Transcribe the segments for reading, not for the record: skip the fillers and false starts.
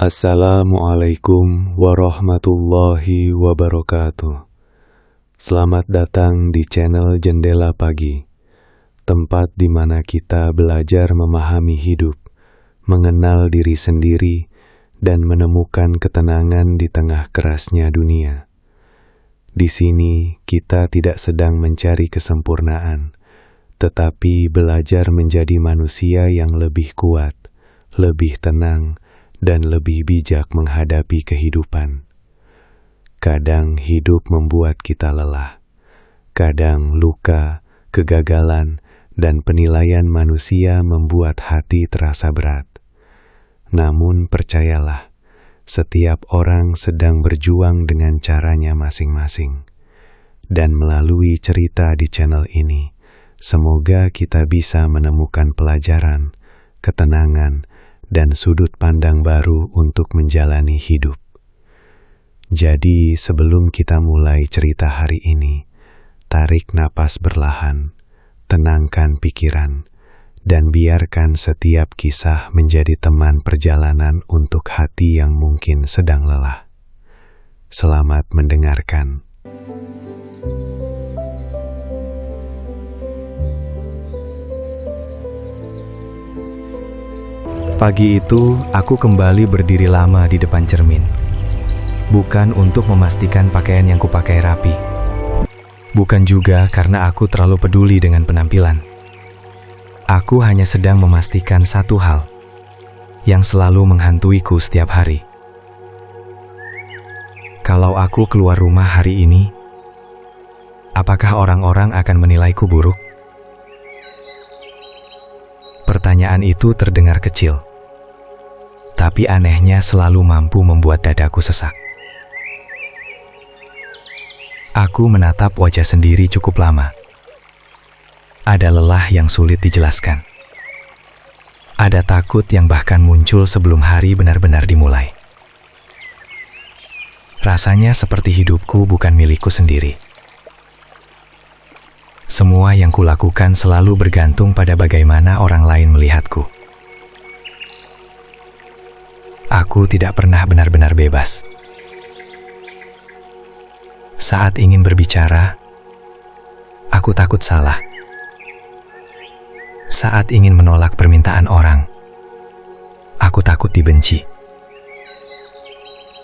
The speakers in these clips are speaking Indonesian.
Assalamualaikum warahmatullahi wabarakatuh. Selamat datang di channel Jendela Pagi, tempat di mana kita belajar memahami hidup, mengenal diri sendiri, dan menemukan ketenangan di tengah kerasnya dunia. Di sini kita tidak sedang mencari kesempurnaan, tetapi belajar menjadi manusia yang lebih kuat, lebih tenang, dan lebih bijak menghadapi kehidupan. Kadang hidup membuat kita lelah. Kadang luka, kegagalan, dan penilaian manusia membuat hati terasa berat. Namun percayalah, setiap orang sedang berjuang dengan caranya masing-masing. Dan melalui cerita di channel ini, semoga kita bisa menemukan pelajaran, ketenangan, dan sudut pandang baru untuk menjalani hidup. Jadi sebelum kita mulai cerita hari ini, tarik napas berlahan, tenangkan pikiran, dan biarkan setiap kisah menjadi teman perjalanan untuk hati yang mungkin sedang lelah. Selamat mendengarkan. Pagi itu, aku kembali berdiri lama di depan cermin. Bukan untuk memastikan pakaian yang kupakai rapi. Bukan juga karena aku terlalu peduli dengan penampilan. Aku hanya sedang memastikan satu hal yang selalu menghantuiku setiap hari. Kalau aku keluar rumah hari ini, apakah orang-orang akan menilaiku buruk? Pertanyaan itu terdengar kecil, tapi anehnya selalu mampu membuat dadaku sesak. Aku menatap wajah sendiri cukup lama. Ada lelah yang sulit dijelaskan. Ada takut yang bahkan muncul sebelum hari benar-benar dimulai. Rasanya seperti hidupku bukan milikku sendiri. Semua yang kulakukan selalu bergantung pada bagaimana orang lain melihatku. Aku tidak pernah benar-benar bebas. Saat ingin berbicara, aku takut salah. Saat ingin menolak permintaan orang, aku takut dibenci.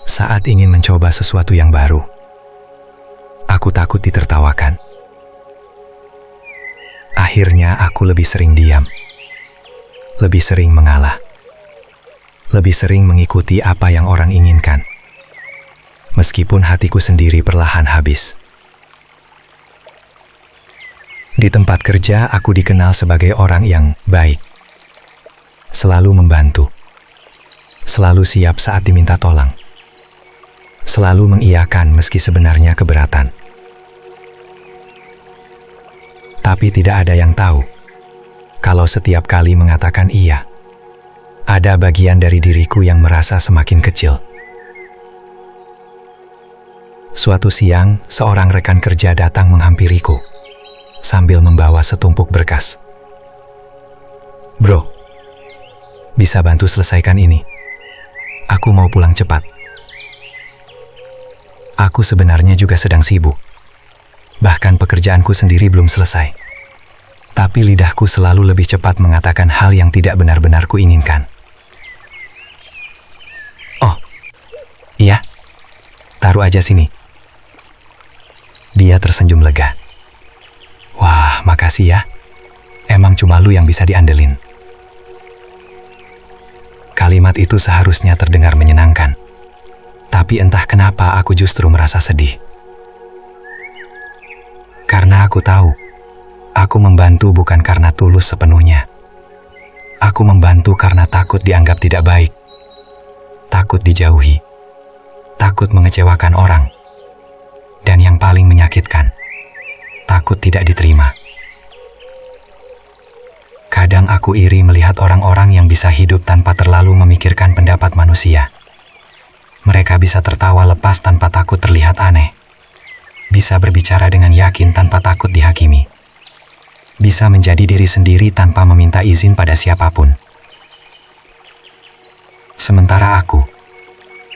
Saat ingin mencoba sesuatu yang baru, aku takut ditertawakan. Akhirnya aku lebih sering diam, lebih sering mengalah, lebih sering mengikuti apa yang orang inginkan, meskipun hatiku sendiri perlahan habis. Di tempat kerja, aku dikenal sebagai orang yang baik, selalu membantu, selalu siap saat diminta tolong, selalu mengiyakan meski sebenarnya keberatan. Tapi tidak ada yang tahu, kalau setiap kali mengatakan iya, ada bagian dari diriku yang merasa semakin kecil. Suatu siang, seorang rekan kerja datang menghampiriku, sambil membawa setumpuk berkas. "Bro, bisa bantu selesaikan ini? Aku mau pulang cepat." Aku sebenarnya juga sedang sibuk. Bahkan pekerjaanku sendiri belum selesai. Tapi lidahku selalu lebih cepat mengatakan hal yang tidak benar-benar kuinginkan. "Oh, iya, taruh aja sini." Dia tersenyum lega. "Wah, makasih ya. Emang cuma lu yang bisa diandelin." Kalimat itu seharusnya terdengar menyenangkan. Tapi entah kenapa aku justru merasa sedih. Karena aku tahu, aku membantu bukan karena tulus sepenuhnya. Aku membantu karena takut dianggap tidak baik, takut dijauhi, takut mengecewakan orang, dan yang paling menyakitkan, takut tidak diterima. Kadang aku iri melihat orang-orang yang bisa hidup tanpa terlalu memikirkan pendapat manusia. Mereka bisa tertawa lepas tanpa takut terlihat aneh. Bisa berbicara dengan yakin tanpa takut dihakimi. Bisa menjadi diri sendiri tanpa meminta izin pada siapapun. Sementara aku,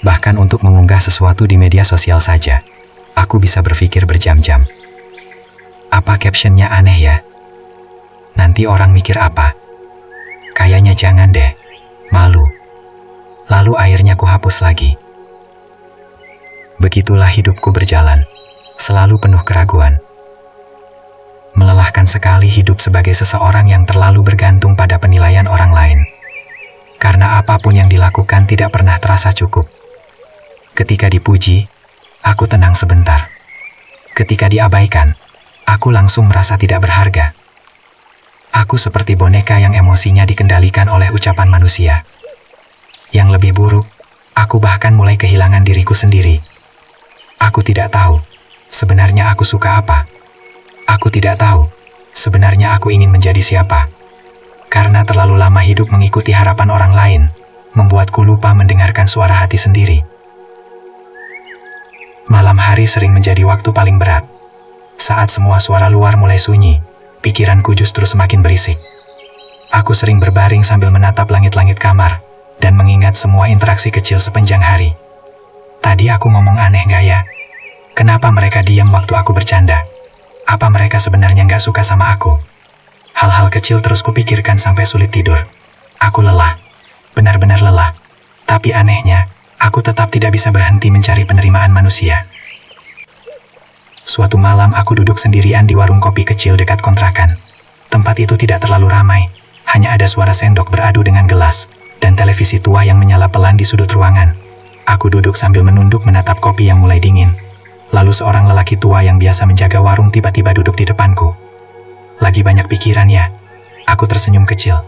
Bahkan untuk mengunggah sesuatu di media sosial saja, aku bisa berpikir berjam-jam. Apa captionnya aneh ya? Nanti orang mikir apa? Kayaknya jangan deh, malu. Lalu akhirnya ku hapus lagi. Begitulah hidupku berjalan, selalu penuh keraguan. Melelahkan sekali hidup sebagai seseorang yang terlalu bergantung pada penilaian orang lain. Karena apapun yang dilakukan tidak pernah terasa cukup. Ketika dipuji, aku tenang sebentar. Ketika diabaikan, aku langsung merasa tidak berharga. Aku seperti boneka yang emosinya dikendalikan oleh ucapan manusia. Yang lebih buruk, aku bahkan mulai kehilangan diriku sendiri. Aku tidak tahu, sebenarnya aku suka apa. Aku tidak tahu, sebenarnya aku ingin menjadi siapa. Karena terlalu lama hidup mengikuti harapan orang lain, membuatku lupa mendengarkan suara hati sendiri. Malam hari sering menjadi waktu paling berat. Saat semua suara luar mulai sunyi, pikiranku justru semakin berisik. Aku sering berbaring sambil menatap langit-langit kamar, dan mengingat semua interaksi kecil sepanjang hari. Tadi aku ngomong aneh gak ya? Kenapa mereka diam waktu aku bercanda? Apa mereka sebenarnya gak suka sama aku? Hal-hal kecil terus kupikirkan sampai sulit tidur. Aku lelah, benar-benar lelah. Tapi anehnya, aku tetap tidak bisa berhenti mencari penerimaan manusia. Suatu malam aku duduk sendirian di warung kopi kecil dekat kontrakan. Tempat itu tidak terlalu ramai, hanya ada suara sendok beradu dengan gelas, dan televisi tua yang menyala pelan di sudut ruangan. Aku duduk sambil menunduk menatap kopi yang mulai dingin. Lalu seorang lelaki tua yang biasa menjaga warung tiba-tiba duduk di depanku. Lagi banyak pikiran ya? Aku tersenyum kecil.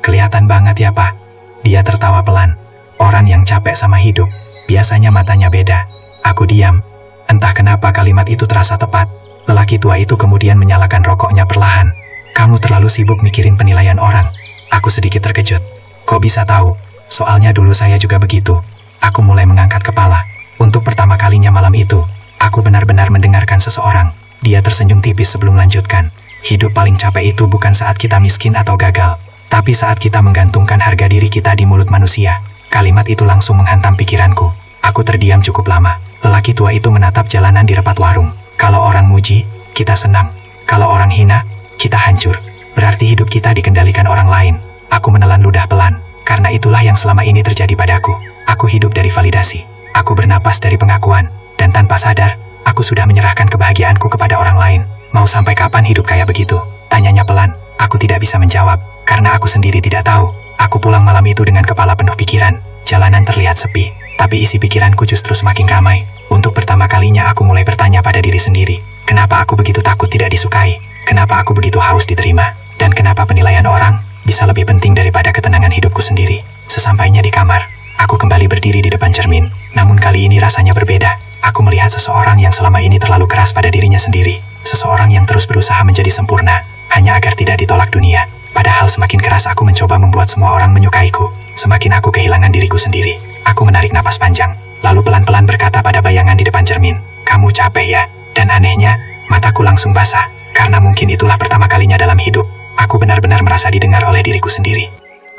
Kelihatan banget ya Pak. Dia tertawa pelan. Orang yang capek sama hidup, biasanya matanya beda. Aku diam. Entah kenapa kalimat itu terasa tepat. Lelaki tua itu kemudian menyalakan rokoknya perlahan. Kamu terlalu sibuk mikirin penilaian orang. Aku sedikit terkejut. Kok bisa tahu? Soalnya dulu saya juga begitu. Aku mulai mengangkat kepala. Untuk pertama kalinya malam itu, aku benar-benar mendengarkan seseorang. Dia tersenyum tipis sebelum melanjutkan. Hidup paling capek itu bukan saat kita miskin atau gagal, tapi saat kita menggantungkan harga diri kita di mulut manusia. Kalimat itu langsung menghantam pikiranku. Aku terdiam cukup lama. Lelaki tua itu menatap jalanan di depan warung. Kalau orang muji, kita senang. Kalau orang hina, kita hancur. Berarti hidup kita dikendalikan orang lain. Aku menelan ludah pelan, karena itulah yang selama ini terjadi padaku. Aku hidup dari validasi. Aku bernapas dari pengakuan. Dan tanpa sadar, aku sudah menyerahkan kebahagiaanku kepada orang lain. Mau sampai kapan hidup kayak begitu? Tanyanya pelan. Aku tidak bisa menjawab, karena aku sendiri tidak tahu. Aku pulang malam itu dengan kepala penuh pikiran. Jalanan terlihat sepi, tapi isi pikiranku justru semakin ramai. Untuk pertama kalinya aku mulai bertanya pada diri sendiri. Kenapa aku begitu takut tidak disukai? Kenapa aku begitu haus diterima? Dan kenapa penilaian orang bisa lebih penting daripada ketenangan hidupku sendiri? Sesampainya di kamar, aku kembali berdiri di depan cermin. Namun kali ini rasanya berbeda. Aku melihat seseorang yang selama ini terlalu keras pada dirinya sendiri. Seseorang yang terus berusaha menjadi sempurna, hanya agar tidak ditolak dunia. Padahal semakin keras aku mencoba membuat semua orang menyukaiku, semakin aku kehilangan diriku sendiri. Aku menarik napas panjang, lalu pelan-pelan berkata pada bayangan di depan cermin, "Kamu capek ya?" Dan anehnya, mataku langsung basah, karena mungkin itulah pertama kalinya dalam hidup. Aku benar-benar merasa didengar oleh diriku sendiri.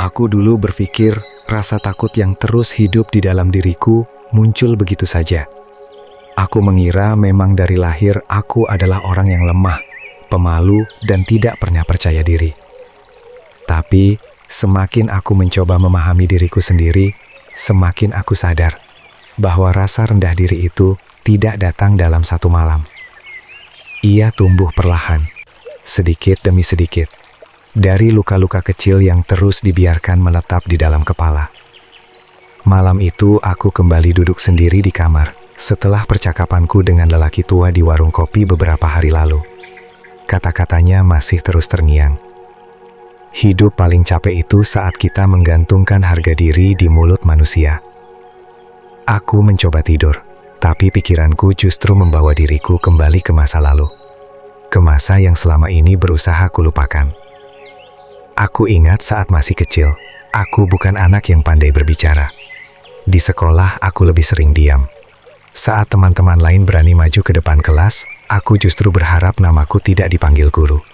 Aku dulu berpikir rasa takut yang terus hidup di dalam diriku muncul begitu saja. Aku mengira memang dari lahir aku adalah orang yang lemah, pemalu, dan tidak pernah percaya diri. Tapi, semakin aku mencoba memahami diriku sendiri, semakin aku sadar bahwa rasa rendah diri itu tidak datang dalam satu malam. Ia tumbuh perlahan, sedikit demi sedikit, dari luka-luka kecil yang terus dibiarkan menetap di dalam kepala. Malam itu aku kembali duduk sendiri di kamar, setelah percakapanku dengan lelaki tua di warung kopi beberapa hari lalu. Kata-katanya masih terus terngiang. Hidup paling capek itu saat kita menggantungkan harga diri di mulut manusia. Aku mencoba tidur, tapi pikiranku justru membawa diriku kembali ke masa lalu. Ke masa yang selama ini berusaha kulupakan. Aku ingat saat masih kecil, aku bukan anak yang pandai berbicara. Di sekolah aku lebih sering diam. Saat teman-teman lain berani maju ke depan kelas, aku justru berharap namaku tidak dipanggil guru.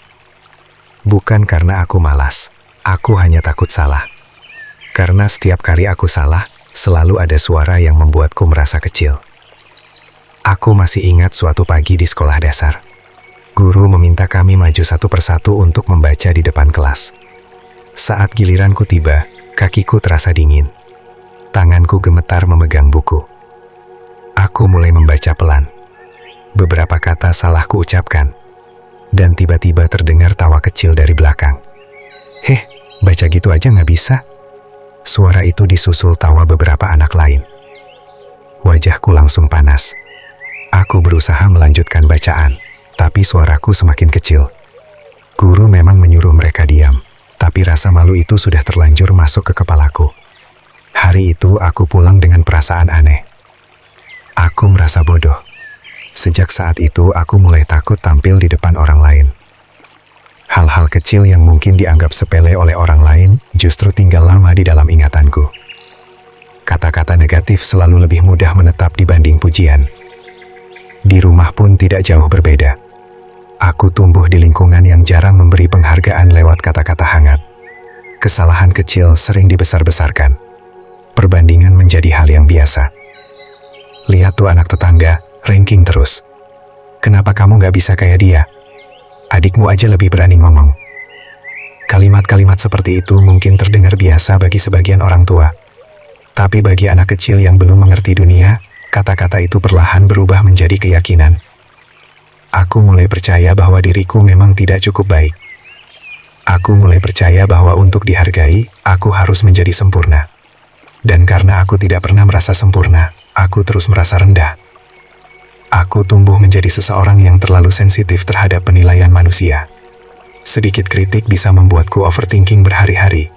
Bukan karena aku malas, aku hanya takut salah. Karena setiap kali aku salah, selalu ada suara yang membuatku merasa kecil. Aku masih ingat suatu pagi di sekolah dasar. Guru meminta kami maju satu persatu untuk membaca di depan kelas. Saat giliranku tiba, kakiku terasa dingin. Tanganku gemetar memegang buku. Aku mulai membaca pelan. Beberapa kata salah kuucapkan. Dan tiba-tiba terdengar tawa kecil dari belakang. "Heh, baca gitu aja nggak bisa?" Suara itu disusul tawa beberapa anak lain. Wajahku langsung panas. Aku berusaha melanjutkan bacaan, tapi suaraku semakin kecil. Guru memang menyuruh mereka diam, tapi rasa malu itu sudah terlanjur masuk ke kepalaku. Hari itu aku pulang dengan perasaan aneh. Aku merasa bodoh. Sejak saat itu aku mulai takut tampil di depan orang lain. Hal-hal kecil yang mungkin dianggap sepele oleh orang lain justru tinggal lama di dalam ingatanku. Kata-kata negatif selalu lebih mudah menetap dibanding pujian. Di rumah pun tidak jauh berbeda. Aku tumbuh di lingkungan yang jarang memberi penghargaan lewat kata-kata hangat. Kesalahan kecil sering dibesar-besarkan. Perbandingan menjadi hal yang biasa. Lihat tuh anak tetangga, ranking terus. Kenapa kamu gak bisa kayak dia? Adikmu aja lebih berani ngomong. Kalimat-kalimat seperti itu mungkin terdengar biasa bagi sebagian orang tua. Tapi bagi anak kecil yang belum mengerti dunia, kata-kata itu perlahan berubah menjadi keyakinan. Aku mulai percaya bahwa diriku memang tidak cukup baik. Aku mulai percaya bahwa untuk dihargai, aku harus menjadi sempurna. Dan karena aku tidak pernah merasa sempurna, aku terus merasa rendah. Aku tumbuh menjadi seseorang yang terlalu sensitif terhadap penilaian manusia. Sedikit kritik bisa membuatku overthinking berhari-hari.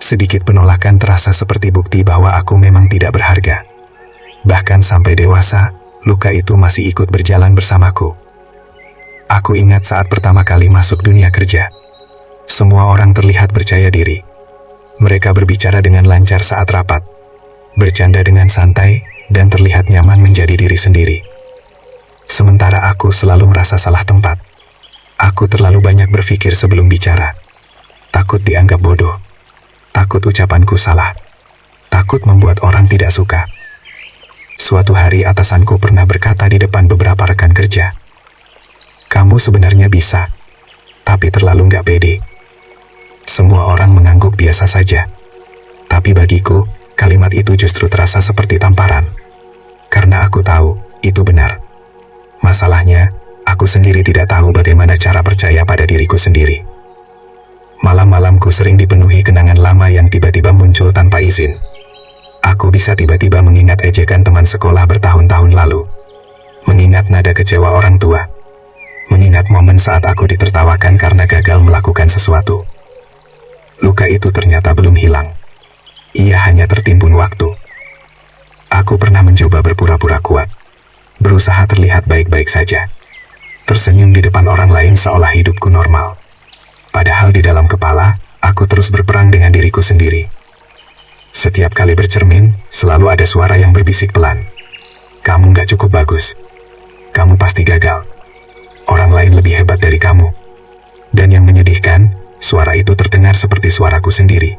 Sedikit penolakan terasa seperti bukti bahwa aku memang tidak berharga. Bahkan sampai dewasa, luka itu masih ikut berjalan bersamaku. Aku ingat saat pertama kali masuk dunia kerja. Semua orang terlihat percaya diri. Mereka berbicara dengan lancar saat rapat, bercanda dengan santai, dan terlihat nyaman menjadi diri sendiri. Sementara aku selalu merasa salah tempat. Aku terlalu banyak berpikir sebelum bicara. Takut dianggap bodoh. Takut ucapanku salah. Takut membuat orang tidak suka. Suatu hari atasanku pernah berkata di depan beberapa rekan kerja, "Kamu sebenarnya bisa, tapi terlalu nggak pede." Semua orang mengangguk biasa saja. Tapi bagiku, kalimat itu justru terasa seperti tamparan. Karena aku tahu, itu benar. Masalahnya, aku sendiri tidak tahu bagaimana cara percaya pada diriku sendiri. Malam-malamku sering dipenuhi kenangan lama yang tiba-tiba muncul tanpa izin. Aku bisa tiba-tiba mengingat ejekan teman sekolah bertahun-tahun lalu. Mengingat nada kecewa orang tua. Mengingat momen saat aku ditertawakan karena gagal melakukan sesuatu. Luka itu ternyata belum hilang. Ia hanya tertimbun waktu. Aku pernah mencoba berpura-pura kuat. Berusaha terlihat baik-baik saja. Tersenyum di depan orang lain seolah hidupku normal. Padahal di dalam kepala, aku terus berperang dengan diriku sendiri. Setiap kali bercermin, selalu ada suara yang berbisik pelan. "Kamu gak cukup bagus. Kamu pasti gagal. Orang lain lebih hebat dari kamu." Dan yang menyedihkan, suara itu terdengar seperti suaraku sendiri.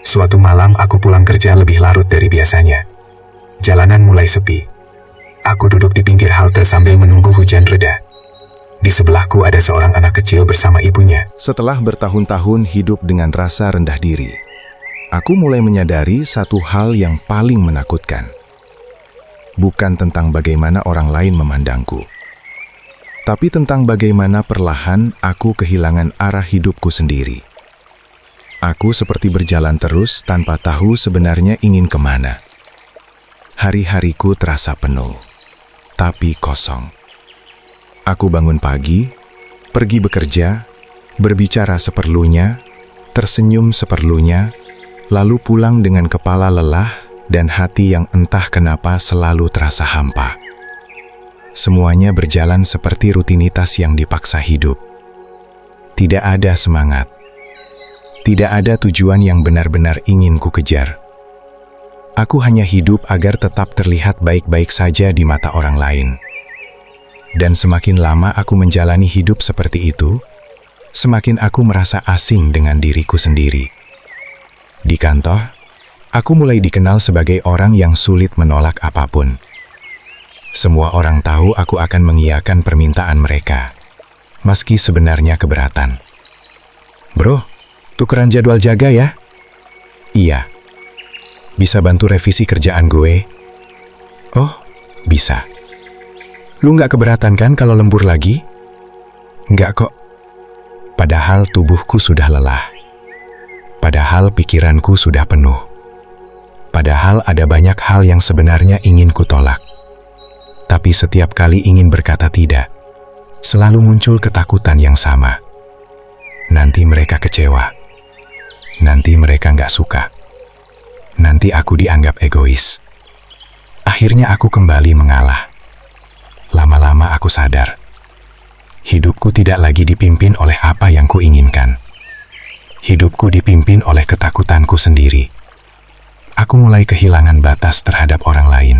Suatu malam aku pulang kerja lebih larut dari biasanya. Jalanan mulai sepi. Aku duduk di pinggir halte sambil menunggu hujan reda. Di sebelahku ada seorang anak kecil bersama ibunya. Setelah bertahun-tahun hidup dengan rasa rendah diri, aku mulai menyadari satu hal yang paling menakutkan. Bukan tentang bagaimana orang lain memandangku, tapi tentang bagaimana perlahan aku kehilangan arah hidupku sendiri. Aku seperti berjalan terus tanpa tahu sebenarnya ingin kemana. Hari-hariku terasa penuh, tapi kosong. Aku bangun pagi, pergi bekerja, berbicara seperlunya, tersenyum seperlunya, lalu pulang dengan kepala lelah dan hati yang entah kenapa selalu terasa hampa. Semuanya berjalan seperti rutinitas yang dipaksa hidup. Tidak ada semangat. Tidak ada tujuan yang benar-benar ingin ku kejar. Aku hanya hidup agar tetap terlihat baik-baik saja di mata orang lain. Dan semakin lama aku menjalani hidup seperti itu, semakin aku merasa asing dengan diriku sendiri. Di kantor, Aku mulai dikenal sebagai orang yang sulit menolak apapun. Semua orang tahu aku akan mengiyakan permintaan mereka, meski sebenarnya keberatan. Bro, tukeran jadwal jaga ya? Iya. Bisa bantu revisi kerjaan gue? Oh, bisa. Lu nggak keberatan kan kalau lembur lagi? Nggak kok. Padahal tubuhku sudah lelah. Padahal pikiranku sudah penuh. Padahal ada banyak hal yang sebenarnya ingin kutolak. Tapi setiap kali ingin berkata tidak, selalu muncul ketakutan yang sama. Nanti mereka kecewa. Nanti mereka nggak suka. Nanti aku dianggap egois. Akhirnya aku kembali mengalah. Lama-lama aku sadar. Hidupku tidak lagi dipimpin oleh apa yang kuinginkan. Hidupku dipimpin oleh ketakutanku sendiri. Aku mulai kehilangan batas terhadap orang lain.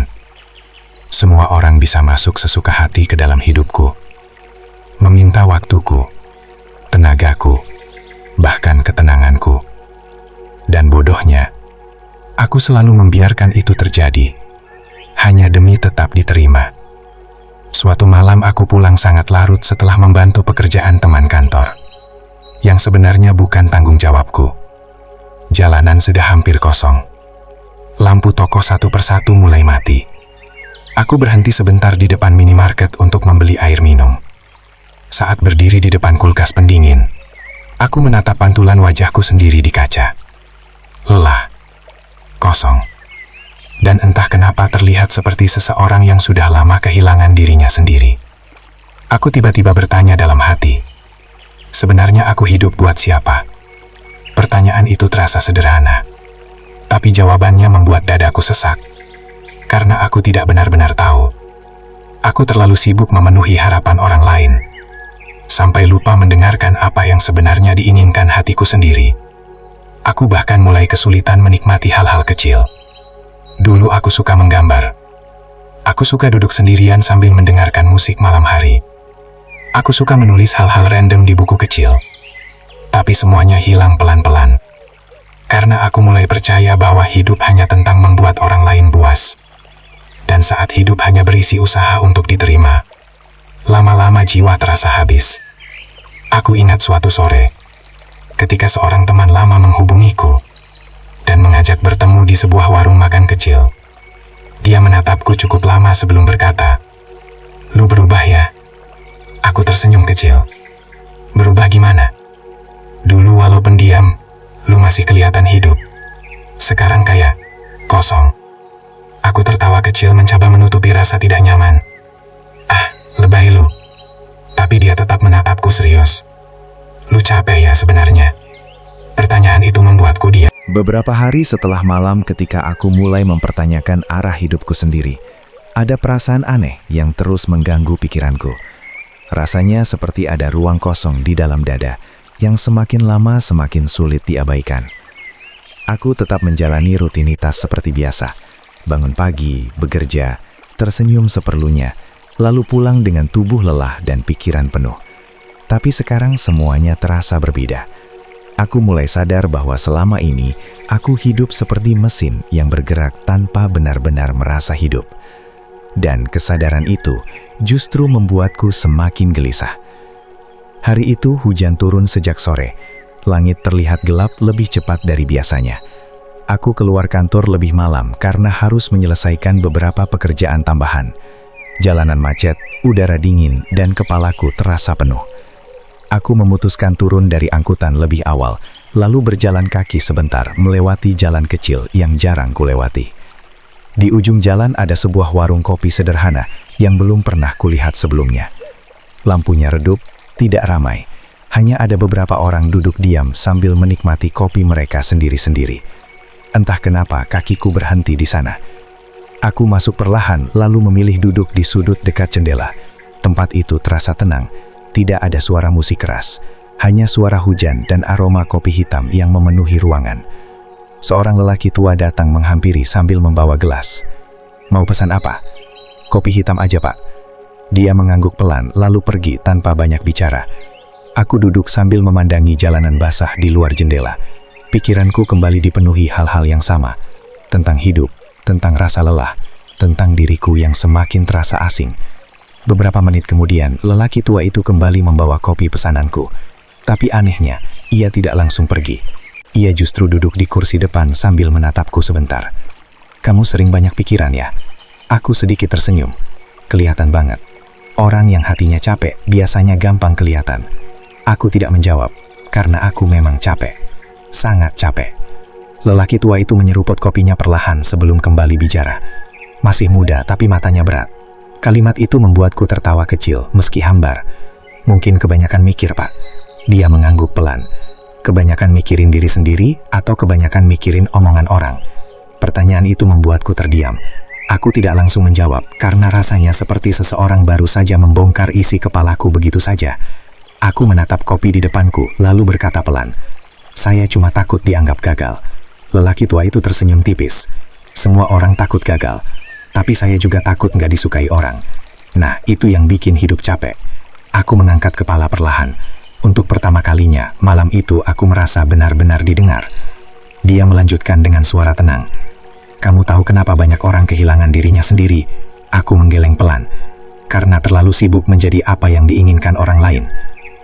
Semua orang bisa masuk sesuka hati ke dalam hidupku, meminta waktuku, tenagaku, bahkan ketenanganku. Dan bodohnya, aku selalu membiarkan itu terjadi, hanya demi tetap diterima. Suatu malam aku pulang sangat larut setelah membantu pekerjaan teman kantor, yang sebenarnya bukan tanggung jawabku. Jalanan sudah hampir kosong. Lampu toko satu persatu mulai mati. Aku berhenti sebentar di depan minimarket untuk membeli air minum. Saat berdiri di depan kulkas pendingin, aku menatap pantulan wajahku sendiri di kaca. Lelah, kosong, dan entah kenapa terlihat seperti seseorang yang sudah lama kehilangan dirinya sendiri. Aku tiba-tiba bertanya dalam hati, sebenarnya aku hidup buat siapa? Pertanyaan itu terasa sederhana, tapi jawabannya membuat dadaku sesak. Karena aku tidak benar-benar tahu. Aku terlalu sibuk memenuhi harapan orang lain, sampai lupa mendengarkan apa yang sebenarnya diinginkan hatiku sendiri. Aku bahkan mulai kesulitan menikmati hal-hal kecil. Dulu aku suka menggambar. Aku suka duduk sendirian sambil mendengarkan musik malam hari. Aku suka menulis hal-hal random di buku kecil. Tapi semuanya hilang pelan-pelan. Karena aku mulai percaya bahwa hidup hanya tentang membuat orang lain puas. Dan saat hidup hanya berisi usaha untuk diterima, lama-lama jiwa terasa habis. Aku ingat suatu sore, ketika seorang teman lama menghubungiku dan mengajak bertemu di sebuah warung makan kecil. Dia menatapku cukup lama sebelum berkata, "Lu berubah ya?" Aku tersenyum kecil. "Berubah gimana?" "Dulu walaupun diam, lu masih kelihatan hidup. Sekarang kayak kosong." Aku tertawa kecil mencoba menutupi rasa tidak nyaman. "Ah, lebay lu." Tapi dia tetap menatapku serius. "Lu capek ya sebenarnya?" Pertanyaan itu membuatku diam. Beberapa hari setelah malam ketika aku mulai mempertanyakan arah hidupku sendiri, ada perasaan aneh yang terus mengganggu pikiranku. Rasanya seperti ada ruang kosong di dalam dada yang semakin lama semakin sulit diabaikan. Aku tetap menjalani rutinitas seperti biasa. Bangun pagi, bekerja, tersenyum seperlunya, lalu pulang dengan tubuh lelah dan pikiran penuh. Tapi sekarang semuanya terasa berbeda. Aku mulai sadar bahwa selama ini aku hidup seperti mesin yang bergerak tanpa benar-benar merasa hidup. Dan kesadaran itu justru membuatku semakin gelisah. Hari itu hujan turun sejak sore. Langit terlihat gelap lebih cepat dari biasanya. Aku keluar kantor lebih malam karena harus menyelesaikan beberapa pekerjaan tambahan. Jalanan macet, udara dingin, dan kepalaku terasa penuh. Aku memutuskan turun dari angkutan lebih awal, lalu berjalan kaki sebentar melewati jalan kecil yang jarang kulewati. Di ujung jalan ada sebuah warung kopi sederhana yang belum pernah kulihat sebelumnya. Lampunya redup, tidak ramai. Hanya ada beberapa orang duduk diam sambil menikmati kopi mereka sendiri-sendiri. Entah kenapa kakiku berhenti di sana. Aku masuk perlahan lalu memilih duduk di sudut dekat jendela. Tempat itu terasa tenang. Tidak ada suara musik keras. Hanya suara hujan dan aroma kopi hitam yang memenuhi ruangan. Seorang lelaki tua datang menghampiri sambil membawa gelas. "Mau pesan apa?" "Kopi hitam aja, Pak." Dia mengangguk pelan lalu pergi tanpa banyak bicara. Aku duduk sambil memandangi jalanan basah di luar jendela. Pikiranku kembali dipenuhi hal-hal yang sama. tentang hidup, tentang rasa lelah, tentang diriku yang semakin terasa asing. Beberapa menit kemudian, lelaki tua itu kembali membawa kopi pesananku. Tapi anehnya, ia tidak langsung pergi. Ia justru duduk di kursi depan sambil menatapku sebentar. "Kamu sering banyak pikiran ya?" Aku sedikit tersenyum. Kelihatan banget. Orang yang hatinya capek biasanya gampang kelihatan. Aku tidak menjawab, karena aku memang capek. Sangat capek. Lelaki tua itu menyeruput kopinya perlahan sebelum kembali bicara. Masih muda tapi matanya berat. Kalimat itu membuatku tertawa kecil meski hambar. "Mungkin kebanyakan mikir, Pak." Dia mengangguk pelan. "Kebanyakan mikirin diri sendiri atau kebanyakan mikirin omongan orang?" Pertanyaan itu membuatku terdiam. Aku tidak langsung menjawab karena rasanya seperti seseorang baru saja membongkar isi kepalaku begitu saja. Aku menatap kopi di depanku lalu berkata pelan, "Saya cuma takut dianggap gagal." Lelaki tua itu tersenyum tipis. "Semua orang takut gagal. Tapi saya juga takut nggak disukai orang. Nah, itu yang bikin hidup capek." Aku mengangkat kepala perlahan. Untuk pertama kalinya, malam itu aku merasa benar-benar didengar. Dia melanjutkan dengan suara tenang. "Kamu tahu kenapa banyak orang kehilangan dirinya sendiri?" Aku menggeleng pelan. "Karena terlalu sibuk menjadi apa yang diinginkan orang lain."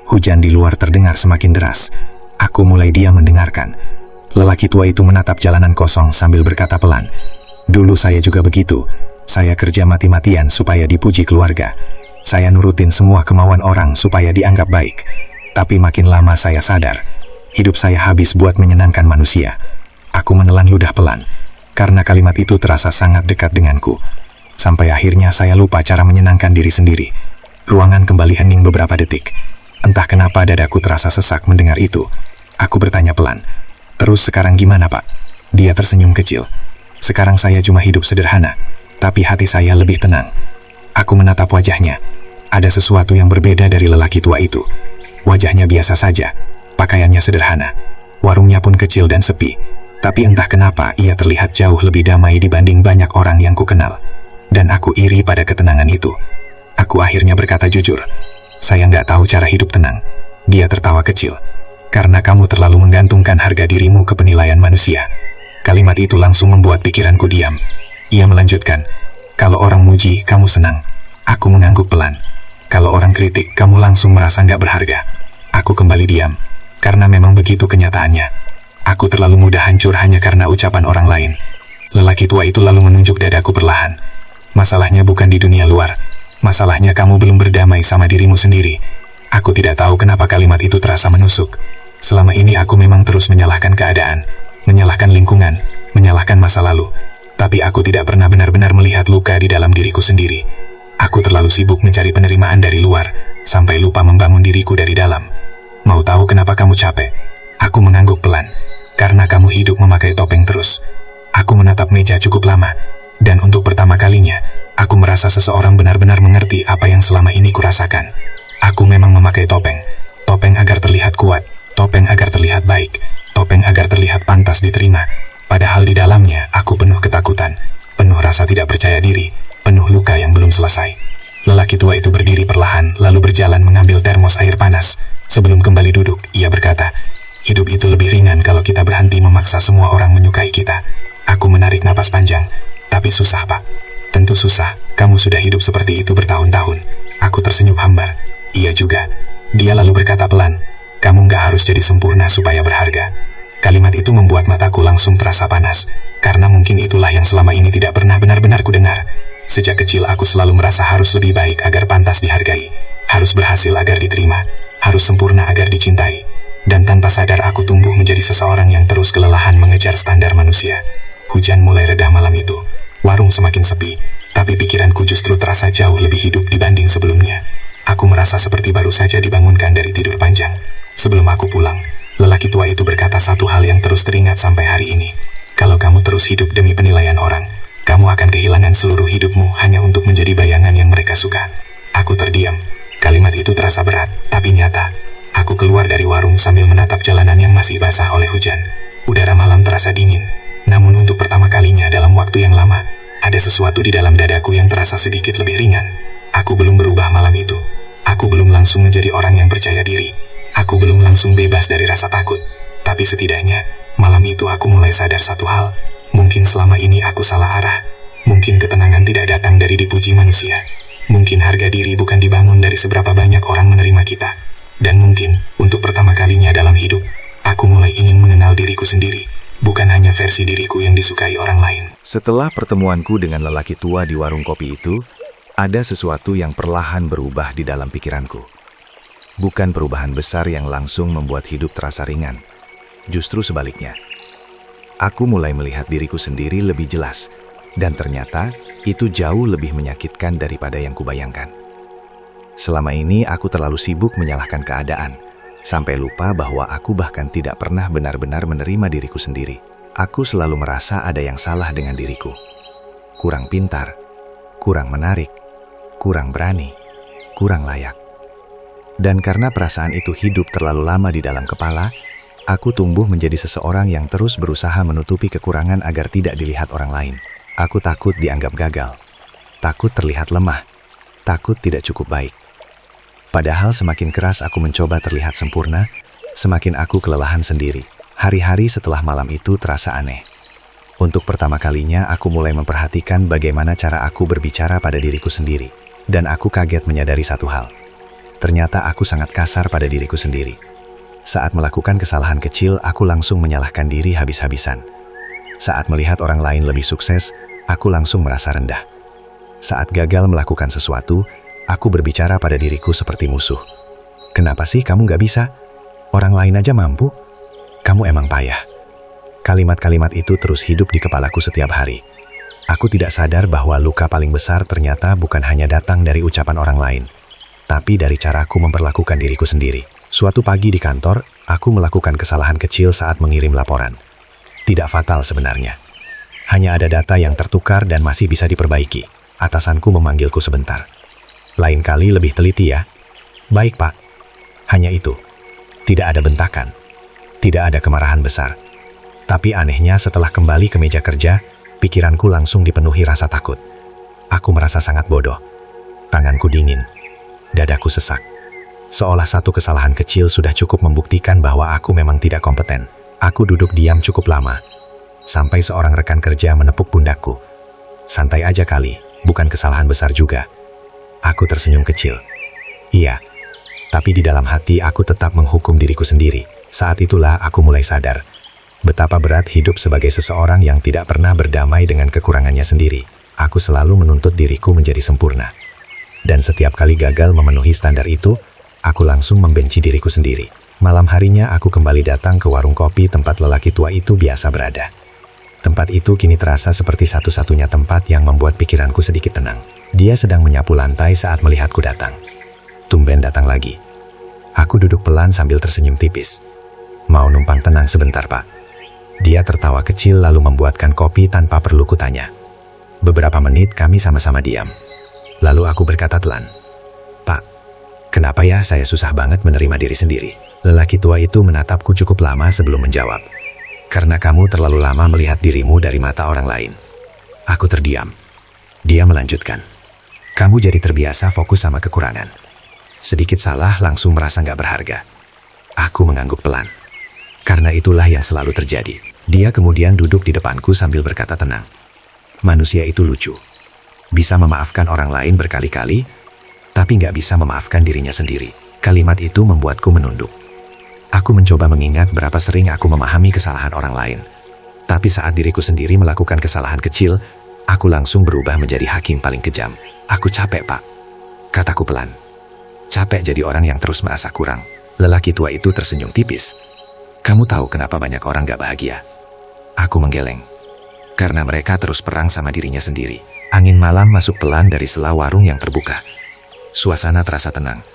Hujan di luar terdengar semakin deras. Aku mulai diam mendengarkan. Lelaki tua itu menatap jalanan kosong sambil berkata pelan, "Dulu saya juga begitu. Saya kerja mati-matian supaya dipuji keluarga. Saya nurutin semua kemauan orang supaya dianggap baik. Tapi makin lama saya sadar, hidup saya habis buat menyenangkan manusia." Aku menelan ludah pelan, karena kalimat itu terasa sangat dekat denganku. Sampai akhirnya saya lupa cara menyenangkan diri sendiri. Ruangan kembali hening beberapa detik. Entah kenapa dadaku terasa sesak mendengar itu. Aku bertanya pelan, "Terus sekarang gimana, Pak?" Dia tersenyum kecil. "Sekarang saya cuma hidup sederhana, tapi hati saya lebih tenang." Aku menatap wajahnya. Ada sesuatu yang berbeda dari lelaki tua itu. Wajahnya biasa saja, pakaiannya sederhana, warungnya pun kecil dan sepi. Tapi entah kenapa ia terlihat jauh lebih damai dibanding banyak orang yang kukenal. Dan aku iri pada ketenangan itu. Aku akhirnya berkata jujur, "Saya nggak tahu cara hidup tenang." Dia tertawa kecil. "Karena kamu terlalu menggantungkan harga dirimu ke penilaian manusia." Kalimat itu langsung membuat pikiranku diam. Ia melanjutkan, "Kalau orang muji, kamu senang." Aku mengangguk pelan. "Kalau orang kritik, kamu langsung merasa nggak berharga." Aku kembali diam, karena memang begitu kenyataannya. Aku terlalu mudah hancur hanya karena ucapan orang lain. Lelaki tua itu lalu menunjuk dadaku perlahan. "Masalahnya bukan di dunia luar. Masalahnya kamu belum berdamai sama dirimu sendiri." Aku tidak tahu kenapa kalimat itu terasa menusuk. Selama ini aku memang terus menyalahkan keadaan, menyalahkan lingkungan, menyalahkan masa lalu. Tapi aku tidak pernah benar-benar melihat luka di dalam diriku sendiri. Aku terlalu sibuk mencari penerimaan dari luar, sampai lupa membangun diriku dari dalam. "Mau tahu kenapa kamu capek?" Aku mengangguk pelan. "Karena kamu hidup memakai topeng terus." Aku menatap meja cukup lama, dan untuk pertama kalinya, aku merasa seseorang benar-benar mengerti apa yang selama ini kurasakan. Aku memang memakai topeng. Topeng agar terlihat kuat, topeng agar terlihat baik, topeng agar terlihat pantas diterima. Padahal di dalamnya, aku penuh ketakutan, penuh rasa tidak percaya diri, penuh luka yang belum selesai. Lelaki tua itu berdiri perlahan, lalu berjalan mengambil termos air panas. Sebelum kembali duduk, ia berkata, "Hidup itu lebih ringan kalau kita berhenti memaksa semua orang menyukai kita." Aku menarik napas panjang. "Tapi susah, Pak." "Tentu susah, kamu sudah hidup seperti itu bertahun-tahun." Aku tersenyum hambar. "Iya juga." Dia lalu berkata pelan, "Kamu nggak harus jadi sempurna supaya berharga." Kalimat itu membuat mataku langsung terasa panas, karena mungkin itulah yang selama ini tidak pernah benar-benar kudengar. Sejak kecil aku selalu merasa harus lebih baik agar pantas dihargai, harus berhasil agar diterima, harus sempurna agar dicintai. Dan tanpa sadar aku tumbuh menjadi seseorang yang terus kelelahan mengejar standar manusia. Hujan mulai reda malam itu, warung semakin sepi, tapi pikiranku justru terasa jauh lebih hidup dibanding sebelumnya. Aku merasa seperti baru saja dibangunkan dari tidur panjang. Sebelum aku pulang, lelaki tua itu berkata satu hal yang terus teringat sampai hari ini. "Kalau kamu terus hidup demi penilaian orang, kamu akan kehilangan seluruh hidupmu hanya untuk menjadi bayangan yang mereka suka." Aku terdiam. Kalimat itu terasa berat, tapi nyata. Aku keluar dari warung sambil menatap jalanan yang masih basah oleh hujan. Udara malam terasa dingin. Namun untuk pertama kalinya dalam waktu yang lama, ada sesuatu di dalam dadaku yang terasa sedikit lebih ringan. Aku belum berubah malam itu. Aku belum langsung menjadi orang yang percaya diri. Aku belum langsung bebas dari rasa takut. Tapi setidaknya, malam itu aku mulai sadar satu hal. Mungkin selama ini aku salah arah. Mungkin ketenangan tidak datang dari dipuji manusia. Mungkin harga diri bukan dibangun dari seberapa banyak orang menerima kita. Dan mungkin, untuk pertama kalinya dalam hidup, aku mulai ingin mengenal diriku sendiri. Bukan hanya versi diriku yang disukai orang lain. Setelah pertemuanku dengan lelaki tua di warung kopi itu, ada sesuatu yang perlahan berubah di dalam pikiranku. Bukan perubahan besar yang langsung membuat hidup terasa ringan. Justru sebaliknya. Aku mulai melihat diriku sendiri lebih jelas, dan ternyata itu jauh lebih menyakitkan daripada yang kubayangkan. Selama ini aku terlalu sibuk menyalahkan keadaan, sampai lupa bahwa aku bahkan tidak pernah benar-benar menerima diriku sendiri. Aku selalu merasa ada yang salah dengan diriku. Kurang pintar, kurang menarik, kurang berani, kurang layak. Dan karena perasaan itu hidup terlalu lama di dalam kepala, aku tumbuh menjadi seseorang yang terus berusaha menutupi kekurangan agar tidak dilihat orang lain. Aku takut dianggap gagal, takut terlihat lemah, takut tidak cukup baik. Padahal semakin keras aku mencoba terlihat sempurna, semakin aku kelelahan sendiri. Hari-hari setelah malam itu terasa aneh. Untuk pertama kalinya aku mulai memperhatikan bagaimana cara aku berbicara pada diriku sendiri. Dan aku kaget menyadari satu hal. Ternyata aku sangat kasar pada diriku sendiri. Saat melakukan kesalahan kecil, aku langsung menyalahkan diri habis-habisan. Saat melihat orang lain lebih sukses, aku langsung merasa rendah. Saat gagal melakukan sesuatu, aku berbicara pada diriku seperti musuh. Kenapa sih kamu gak bisa? Orang lain aja mampu. Kamu emang payah. Kalimat-kalimat itu terus hidup di kepalaku setiap hari. Aku tidak sadar bahwa luka paling besar ternyata bukan hanya datang dari ucapan orang lain, tapi dari caraku memperlakukan diriku sendiri. Suatu pagi di kantor, aku melakukan kesalahan kecil saat mengirim laporan. Tidak fatal sebenarnya. Hanya ada data yang tertukar dan masih bisa diperbaiki. Atasanku memanggilku sebentar. Lain kali lebih teliti ya. Baik Pak. Hanya itu. Tidak ada bentakan. Tidak ada kemarahan besar. Tapi anehnya setelah kembali ke meja kerja, pikiranku langsung dipenuhi rasa takut. Aku merasa sangat bodoh. Tanganku dingin. Dadaku sesak. Seolah satu kesalahan kecil sudah cukup membuktikan bahwa aku memang tidak kompeten. Aku duduk diam cukup lama. Sampai seorang rekan kerja menepuk pundakku. Santai aja kali, bukan kesalahan besar juga. Aku tersenyum kecil. Iya, tapi di dalam hati aku tetap menghukum diriku sendiri. Saat itulah aku mulai sadar. Betapa berat hidup sebagai seseorang yang tidak pernah berdamai dengan kekurangannya sendiri. Aku selalu menuntut diriku menjadi sempurna. Dan setiap kali gagal memenuhi standar itu, aku langsung membenci diriku sendiri. Malam harinya aku kembali datang ke warung kopi tempat lelaki tua itu biasa berada. Tempat itu kini terasa seperti satu-satunya tempat yang membuat pikiranku sedikit tenang. Dia sedang menyapu lantai saat melihatku datang. Tumben datang lagi. Aku duduk pelan sambil tersenyum tipis. Mau numpang tenang sebentar, Pak. Dia tertawa kecil lalu membuatkan kopi tanpa perlu kutanya. Beberapa menit kami sama-sama diam. Lalu aku berkata telan. Pak, kenapa ya saya susah banget menerima diri sendiri? Lelaki tua itu menatapku cukup lama sebelum menjawab. Karena kamu terlalu lama melihat dirimu dari mata orang lain. Aku terdiam. Dia melanjutkan. Kamu jadi terbiasa fokus sama kekurangan. Sedikit salah langsung merasa nggak berharga. Aku mengangguk pelan. Karena itulah yang selalu terjadi. Dia kemudian duduk di depanku sambil berkata tenang. Manusia itu lucu. Bisa memaafkan orang lain berkali-kali, tapi nggak bisa memaafkan dirinya sendiri. Kalimat itu membuatku menunduk. Aku mencoba mengingat berapa sering aku memahami kesalahan orang lain. Tapi saat diriku sendiri melakukan kesalahan kecil, aku langsung berubah menjadi hakim paling kejam. Aku capek, Pak. Kataku pelan. Capek jadi orang yang terus merasa kurang. Lelaki tua itu tersenyum tipis. Kamu tahu kenapa banyak orang gak bahagia? Aku menggeleng. Karena mereka terus perang sama dirinya sendiri. Angin malam masuk pelan dari sela warung yang terbuka. Suasana terasa tenang.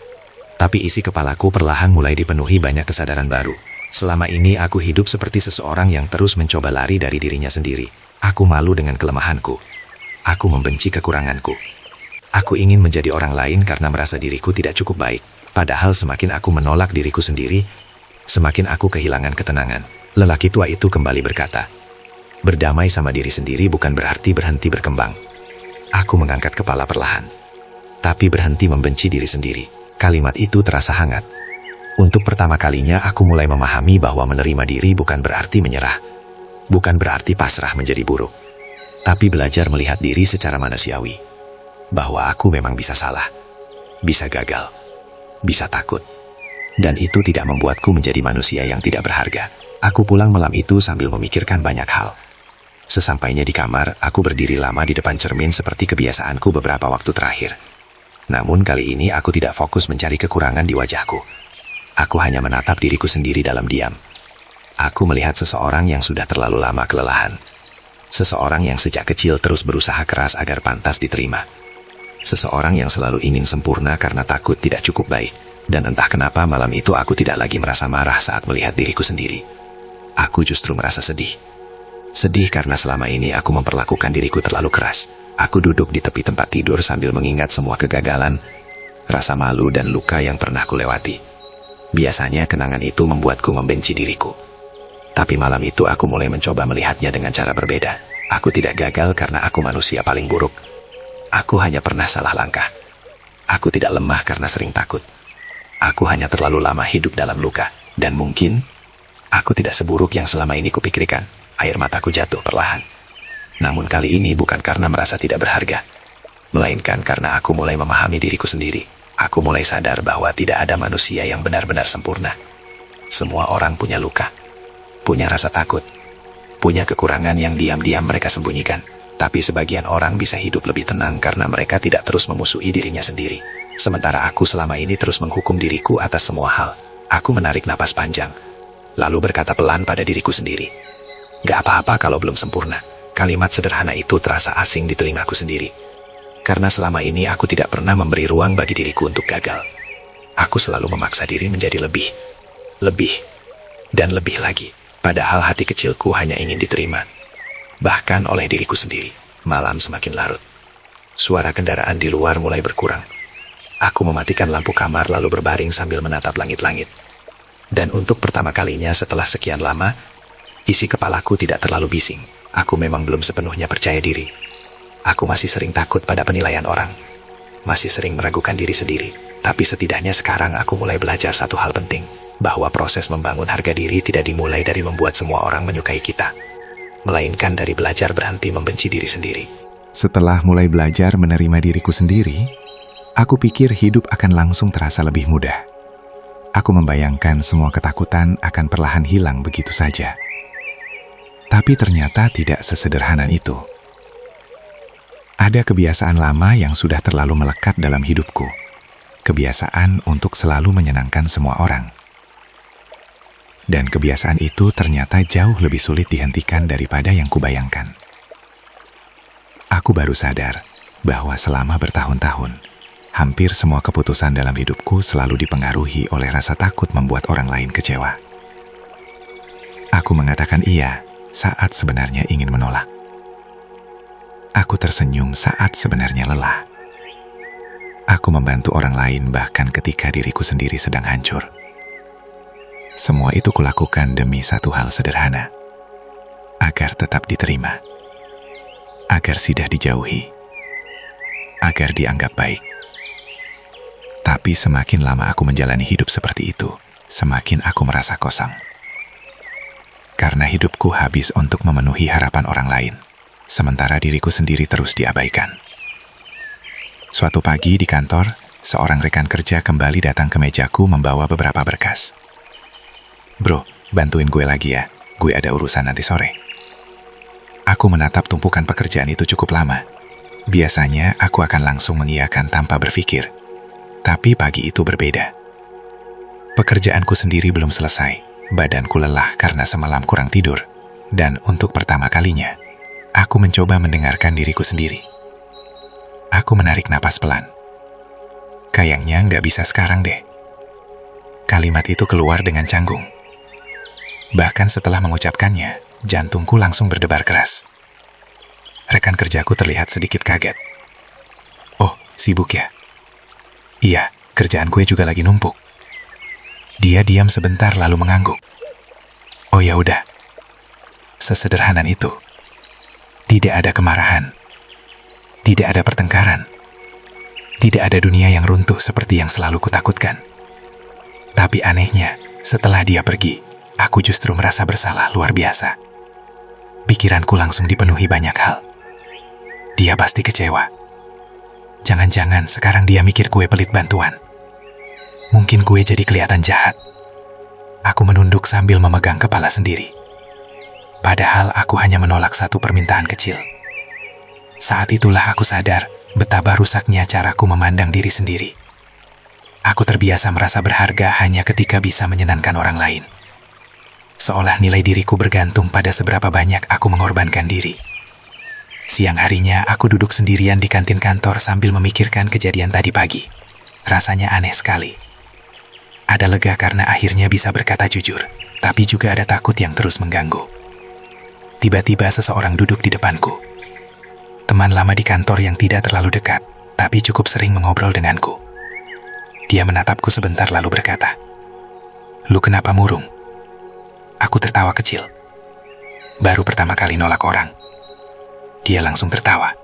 Tapi isi kepalaku perlahan mulai dipenuhi banyak kesadaran baru. Selama ini aku hidup seperti seseorang yang terus mencoba lari dari dirinya sendiri. Aku malu dengan kelemahanku. Aku membenci kekuranganku. Aku ingin menjadi orang lain karena merasa diriku tidak cukup baik. Padahal semakin aku menolak diriku sendiri, semakin aku kehilangan ketenangan. Lelaki tua itu kembali berkata, berdamai sama diri sendiri bukan berarti berhenti berkembang. Aku mengangkat kepala perlahan. Tapi berhenti membenci diri sendiri. Kalimat itu terasa hangat. Untuk pertama kalinya aku mulai memahami bahwa menerima diri bukan berarti menyerah. Bukan berarti pasrah menjadi buruk, tapi belajar melihat diri secara manusiawi. Bahwa aku memang bisa salah, bisa gagal, bisa takut. Dan itu tidak membuatku menjadi manusia yang tidak berharga. Aku pulang malam itu sambil memikirkan banyak hal. Sesampainya di kamar, aku berdiri lama di depan cermin seperti kebiasaanku beberapa waktu terakhir. Namun kali ini aku tidak fokus mencari kekurangan di wajahku. Aku hanya menatap diriku sendiri dalam diam. Aku melihat seseorang yang sudah terlalu lama kelelahan. Seseorang yang sejak kecil terus berusaha keras agar pantas diterima. Seseorang yang selalu ingin sempurna karena takut tidak cukup baik. Dan entah kenapa malam itu aku tidak lagi merasa marah saat melihat diriku sendiri. Aku justru merasa sedih. Sedih karena selama ini aku memperlakukan diriku terlalu keras. Aku duduk di tepi tempat tidur sambil mengingat semua kegagalan, rasa malu dan luka yang pernah kulewati. Biasanya kenangan itu membuatku membenci diriku. Tapi malam itu aku mulai mencoba melihatnya dengan cara berbeda. Aku tidak gagal karena aku manusia paling buruk. Aku hanya pernah salah langkah. Aku tidak lemah karena sering takut. Aku hanya terlalu lama hidup dalam luka. Dan mungkin aku tidak seburuk yang selama ini kupikirkan. Air mataku jatuh perlahan. Namun kali ini bukan karena merasa tidak berharga, melainkan karena aku mulai memahami diriku sendiri. Aku mulai sadar bahwa tidak ada manusia yang benar-benar sempurna. Semua orang punya luka, punya rasa takut, punya kekurangan yang diam-diam mereka sembunyikan. Tapi sebagian orang bisa hidup lebih tenang karena mereka tidak terus memusuhi dirinya sendiri. Sementara aku selama ini terus menghukum diriku atas semua hal. Aku menarik napas panjang, lalu berkata pelan pada diriku sendiri, "Gak apa-apa kalau belum sempurna." Kalimat sederhana itu terasa asing di telingaku sendiri. Karena selama ini aku tidak pernah memberi ruang bagi diriku untuk gagal. Aku selalu memaksa diri menjadi lebih, dan lebih lagi. Padahal hati kecilku hanya ingin diterima. Bahkan oleh diriku sendiri. Malam semakin larut. Suara kendaraan di luar mulai berkurang. Aku mematikan lampu kamar lalu berbaring sambil menatap langit-langit. Dan untuk pertama kalinya setelah sekian lama, isi kepalaku tidak terlalu bising. Aku memang belum sepenuhnya percaya diri. Aku masih sering takut pada penilaian orang. Masih sering meragukan diri sendiri. Tapi setidaknya sekarang aku mulai belajar satu hal penting. Bahwa proses membangun harga diri tidak dimulai dari membuat semua orang menyukai kita. Melainkan dari belajar berhenti membenci diri sendiri. Setelah mulai belajar menerima diriku sendiri, aku pikir hidup akan langsung terasa lebih mudah. Aku membayangkan semua ketakutan akan perlahan hilang begitu saja. Tapi ternyata tidak sesederhana itu. Ada kebiasaan lama yang sudah terlalu melekat dalam hidupku. Kebiasaan untuk selalu menyenangkan semua orang. Dan kebiasaan itu ternyata jauh lebih sulit dihentikan daripada yang kubayangkan. Aku baru sadar bahwa selama bertahun-tahun, hampir semua keputusan dalam hidupku selalu dipengaruhi oleh rasa takut membuat orang lain kecewa. Aku mengatakan iya saat sebenarnya ingin menolak. Aku tersenyum saat sebenarnya lelah. Aku membantu orang lain bahkan ketika diriku sendiri sedang hancur. Semua itu kulakukan demi satu hal sederhana. Agar tetap diterima. Agar sudah dijauhi. Agar dianggap baik. Tapi semakin lama aku menjalani hidup seperti itu, semakin aku merasa kosong. Karena hidupku habis untuk memenuhi harapan orang lain, sementara diriku sendiri terus diabaikan. Suatu pagi di kantor, seorang rekan kerja kembali datang ke mejaku membawa beberapa berkas. "Bro, bantuin gue lagi ya, gue ada urusan nanti sore." Aku menatap tumpukan pekerjaan itu cukup lama. Biasanya aku akan langsung mengiyakan tanpa berpikir. Tapi pagi itu berbeda. Pekerjaanku sendiri belum selesai. Badanku lelah karena semalam kurang tidur. Dan untuk pertama kalinya, aku mencoba mendengarkan diriku sendiri. Aku menarik napas pelan. Kayaknya nggak bisa sekarang deh. Kalimat itu keluar dengan canggung. Bahkan setelah mengucapkannya, jantungku langsung berdebar keras. Rekan kerjaku terlihat sedikit kaget. "Oh, sibuk ya?" "Iya, kerjaan gue juga lagi numpuk." Dia diam sebentar lalu mengangguk. "Oh ya udah." Sesederhana itu. Tidak ada kemarahan. Tidak ada pertengkaran. Tidak ada dunia yang runtuh seperti yang selalu kutakutkan. Tapi anehnya, setelah dia pergi, aku justru merasa bersalah luar biasa. Pikiranku langsung dipenuhi banyak hal. Dia pasti kecewa. Jangan-jangan sekarang dia mikir gue pelit bantuan. Mungkin gue jadi kelihatan jahat. Aku menunduk sambil memegang kepala sendiri. Padahal aku hanya menolak satu permintaan kecil. Saat itulah aku sadar betapa rusaknya caraku memandang diri sendiri. Aku terbiasa merasa berharga hanya ketika bisa menyenangkan orang lain. Seolah nilai diriku bergantung pada seberapa banyak aku mengorbankan diri. Siang harinya aku duduk sendirian di kantin kantor sambil memikirkan kejadian tadi pagi. Rasanya aneh sekali. Ada lega karena akhirnya bisa berkata jujur, tapi juga ada takut yang terus mengganggu. Tiba-tiba seseorang duduk di depanku. Teman lama di kantor yang tidak terlalu dekat, tapi cukup sering mengobrol denganku. Dia menatapku sebentar lalu berkata, "Lu kenapa murung?" Aku tertawa kecil. Baru pertama kali nolak orang. Dia langsung tertawa.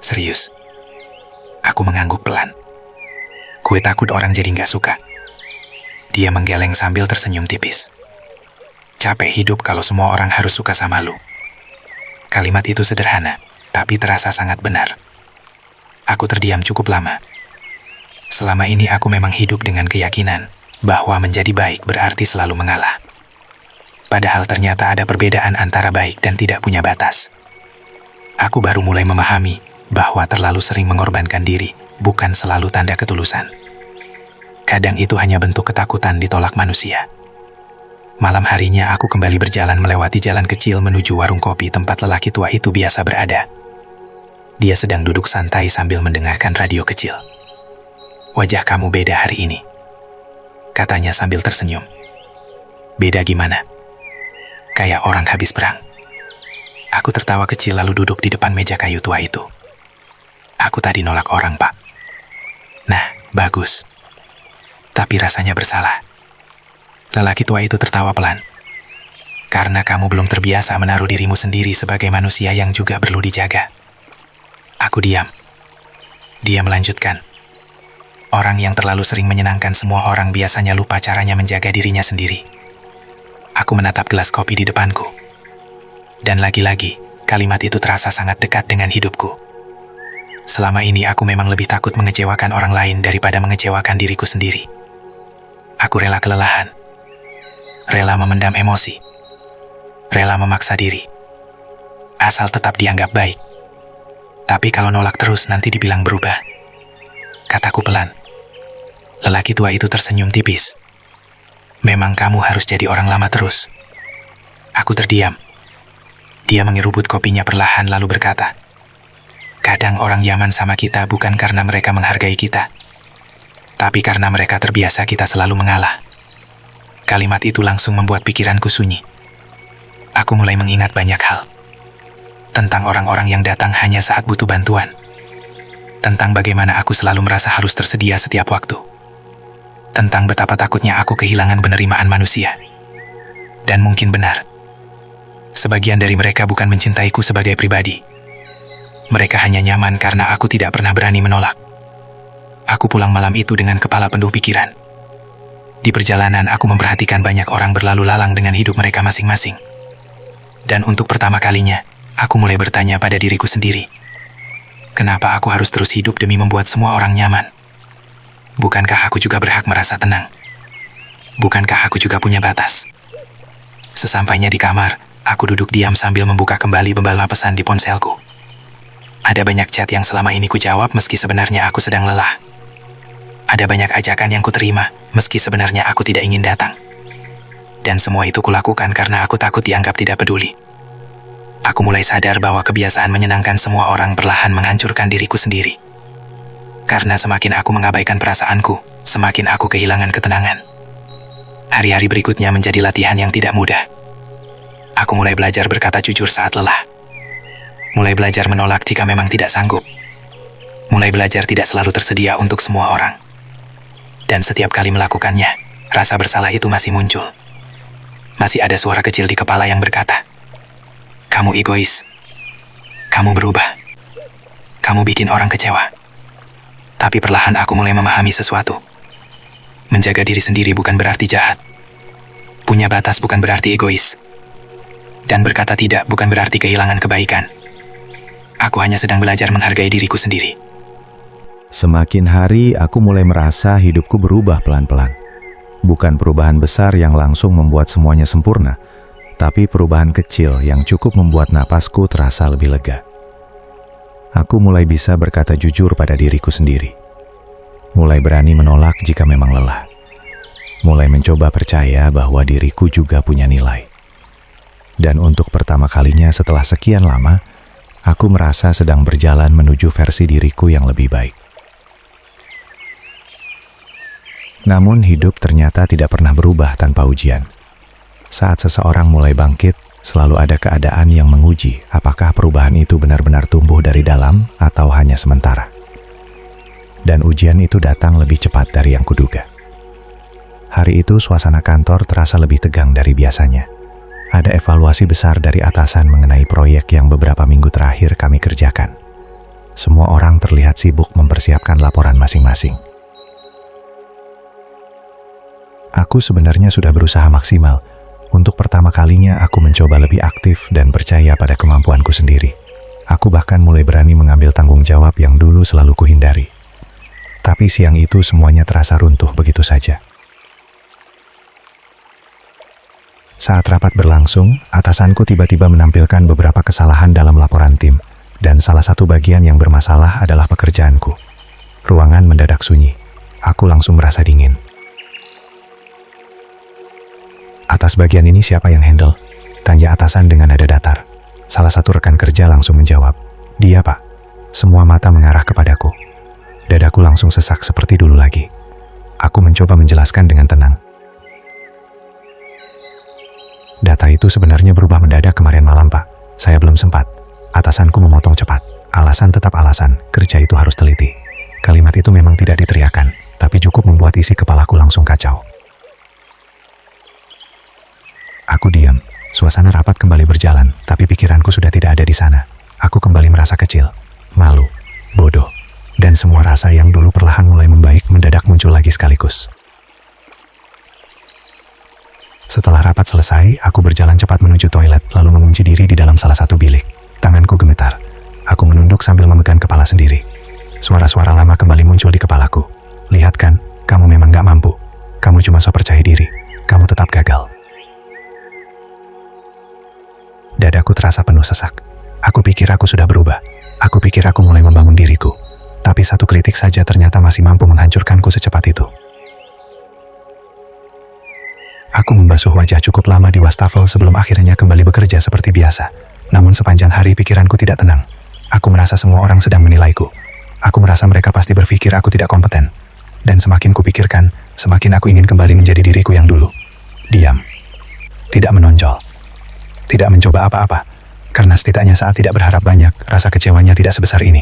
"Serius?" Aku mengangguk pelan. Gue takut orang jadi gak suka. Dia menggeleng sambil tersenyum tipis. "Capek hidup kalau semua orang harus suka sama lu." Kalimat itu sederhana, tapi terasa sangat benar. Aku terdiam cukup lama. Selama ini aku memang hidup dengan keyakinan bahwa menjadi baik berarti selalu mengalah. Padahal ternyata ada perbedaan antara baik dan tidak punya batas. Aku baru mulai memahami bahwa terlalu sering mengorbankan diri bukan selalu tanda ketulusan. Kadang itu hanya bentuk ketakutan ditolak manusia. Malam harinya aku kembali berjalan melewati jalan kecil menuju warung kopi tempat lelaki tua itu biasa berada. Dia sedang duduk santai sambil mendengarkan radio kecil. "Wajah kamu beda hari ini," katanya sambil tersenyum. "Beda gimana?" "Kayak orang habis perang." Aku tertawa kecil lalu duduk di depan meja kayu tua itu. "Aku tadi nolak orang, Pak." "Nah, bagus. Tapi rasanya bersalah." Lelaki tua itu tertawa pelan. "Karena kamu belum terbiasa menaruh dirimu sendiri sebagai manusia yang juga perlu dijaga." Aku diam. Dia melanjutkan. "Orang yang terlalu sering menyenangkan semua orang biasanya lupa caranya menjaga dirinya sendiri." Aku menatap gelas kopi di depanku. Dan lagi-lagi, kalimat itu terasa sangat dekat dengan hidupku. Selama ini aku memang lebih takut mengecewakan orang lain daripada mengecewakan diriku sendiri. Aku rela kelelahan. Rela memendam emosi. Rela memaksa diri. Asal tetap dianggap baik. Tapi kalau nolak terus nanti dibilang berubah. Kataku pelan. Lelaki tua itu tersenyum tipis. "Memang kamu harus jadi orang lama terus." Aku terdiam. Dia mengerubut kopinya perlahan lalu berkata, "Kadang orang nyaman sama kita bukan karena mereka menghargai kita, tapi karena mereka terbiasa kita selalu mengalah." Kalimat itu langsung membuat pikiranku sunyi. Aku mulai mengingat banyak hal. Tentang orang-orang yang datang hanya saat butuh bantuan. Tentang bagaimana aku selalu merasa harus tersedia setiap waktu. Tentang betapa takutnya aku kehilangan penerimaan manusia. Dan mungkin benar. Sebagian dari mereka bukan mencintaiku sebagai pribadi. Mereka hanya nyaman karena aku tidak pernah berani menolak. Aku pulang malam itu dengan kepala penuh pikiran. Di perjalanan aku memperhatikan banyak orang berlalu lalang dengan hidup mereka masing-masing. Dan untuk pertama kalinya, aku mulai bertanya pada diriku sendiri. Kenapa aku harus terus hidup demi membuat semua orang nyaman? Bukankah aku juga berhak merasa tenang? Bukankah aku juga punya batas? Sesampainya di kamar, aku duduk diam sambil membuka kembali pembalas pesan di ponselku. Ada banyak chat yang selama ini ku jawab meski sebenarnya aku sedang lelah. Ada banyak ajakan yang ku terima meski sebenarnya aku tidak ingin datang. Dan semua itu kulakukan karena aku takut dianggap tidak peduli. Aku mulai sadar bahwa kebiasaan menyenangkan semua orang perlahan menghancurkan diriku sendiri. Karena semakin aku mengabaikan perasaanku, semakin aku kehilangan ketenangan. Hari-hari berikutnya menjadi latihan yang tidak mudah. Aku mulai belajar berkata jujur saat lelah. Mulai belajar menolak jika memang tidak sanggup. Mulai belajar tidak selalu tersedia untuk semua orang. Dan setiap kali melakukannya, rasa bersalah itu masih muncul. Masih ada suara kecil di kepala yang berkata, "Kamu egois. Kamu berubah. Kamu bikin orang kecewa." Tapi perlahan aku mulai memahami sesuatu. Menjaga diri sendiri bukan berarti jahat. Punya batas bukan berarti egois. Dan berkata tidak bukan berarti kehilangan kebaikan. Aku hanya sedang belajar menghargai diriku sendiri. Semakin hari, aku mulai merasa hidupku berubah pelan-pelan. Bukan perubahan besar yang langsung membuat semuanya sempurna, tapi perubahan kecil yang cukup membuat napasku terasa lebih lega. Aku mulai bisa berkata jujur pada diriku sendiri. Mulai berani menolak jika memang lelah. Mulai mencoba percaya bahwa diriku juga punya nilai. Dan untuk pertama kalinya setelah sekian lama, aku merasa sedang berjalan menuju versi diriku yang lebih baik. Namun hidup ternyata tidak pernah berubah tanpa ujian. Saat seseorang mulai bangkit, selalu ada keadaan yang menguji apakah perubahan itu benar-benar tumbuh dari dalam atau hanya sementara. Dan ujian itu datang lebih cepat dari yang kuduga. Hari itu suasana kantor terasa lebih tegang dari biasanya. Ada evaluasi besar dari atasan mengenai proyek yang beberapa minggu terakhir kami kerjakan. Semua orang terlihat sibuk mempersiapkan laporan masing-masing. Aku sebenarnya sudah berusaha maksimal. Untuk pertama kalinya aku mencoba lebih aktif dan percaya pada kemampuanku sendiri. Aku bahkan mulai berani mengambil tanggung jawab yang dulu selalu kuhindari. Tapi siang itu semuanya terasa runtuh begitu saja. Saat rapat berlangsung, atasanku tiba-tiba menampilkan beberapa kesalahan dalam laporan tim, dan salah satu bagian yang bermasalah adalah pekerjaanku. Ruangan mendadak sunyi. Aku langsung merasa dingin. Atas bagian ini siapa yang handle? Tanya atasan dengan nada datar. Salah satu rekan kerja langsung menjawab, "Dia, Pak." Semua mata mengarah kepadaku. Dadaku langsung sesak seperti dulu lagi. Aku mencoba menjelaskan dengan tenang. Data itu sebenarnya berubah mendadak kemarin malam, Pak. Saya belum sempat. Atasanku memotong cepat. Alasan tetap alasan, kerja itu harus teliti. Kalimat itu memang tidak diteriakan, tapi cukup membuat isi kepalaku langsung kacau. Aku diam. Suasana rapat kembali berjalan, tapi pikiranku sudah tidak ada di sana. Aku kembali merasa kecil, malu, bodoh, dan semua rasa yang dulu perlahan mulai membaik mendadak muncul lagi sekaligus. Setelah rapat selesai, aku berjalan cepat menuju toilet, lalu mengunci diri di dalam salah satu bilik. Tanganku gemetar. Aku menunduk sambil memegang kepala sendiri. Suara-suara lama kembali muncul di kepalaku. Lihat kan, kamu memang gak mampu. Kamu cuma so percaya diri. Kamu tetap gagal. Dadaku terasa penuh sesak. Aku pikir aku sudah berubah. Aku pikir aku mulai membangun diriku. Tapi satu kritik saja ternyata masih mampu menghancurkanku secepat itu. Aku membasuh wajah cukup lama di wastafel sebelum akhirnya kembali bekerja seperti biasa. Namun sepanjang hari pikiranku tidak tenang. Aku merasa semua orang sedang menilaiku. Aku merasa mereka pasti berpikir aku tidak kompeten. Dan semakin kupikirkan, semakin aku ingin kembali menjadi diriku yang dulu. Diam. Tidak menonjol. Tidak mencoba apa-apa. Karena setidaknya saat tidak berharap banyak, rasa kecewanya tidak sebesar ini.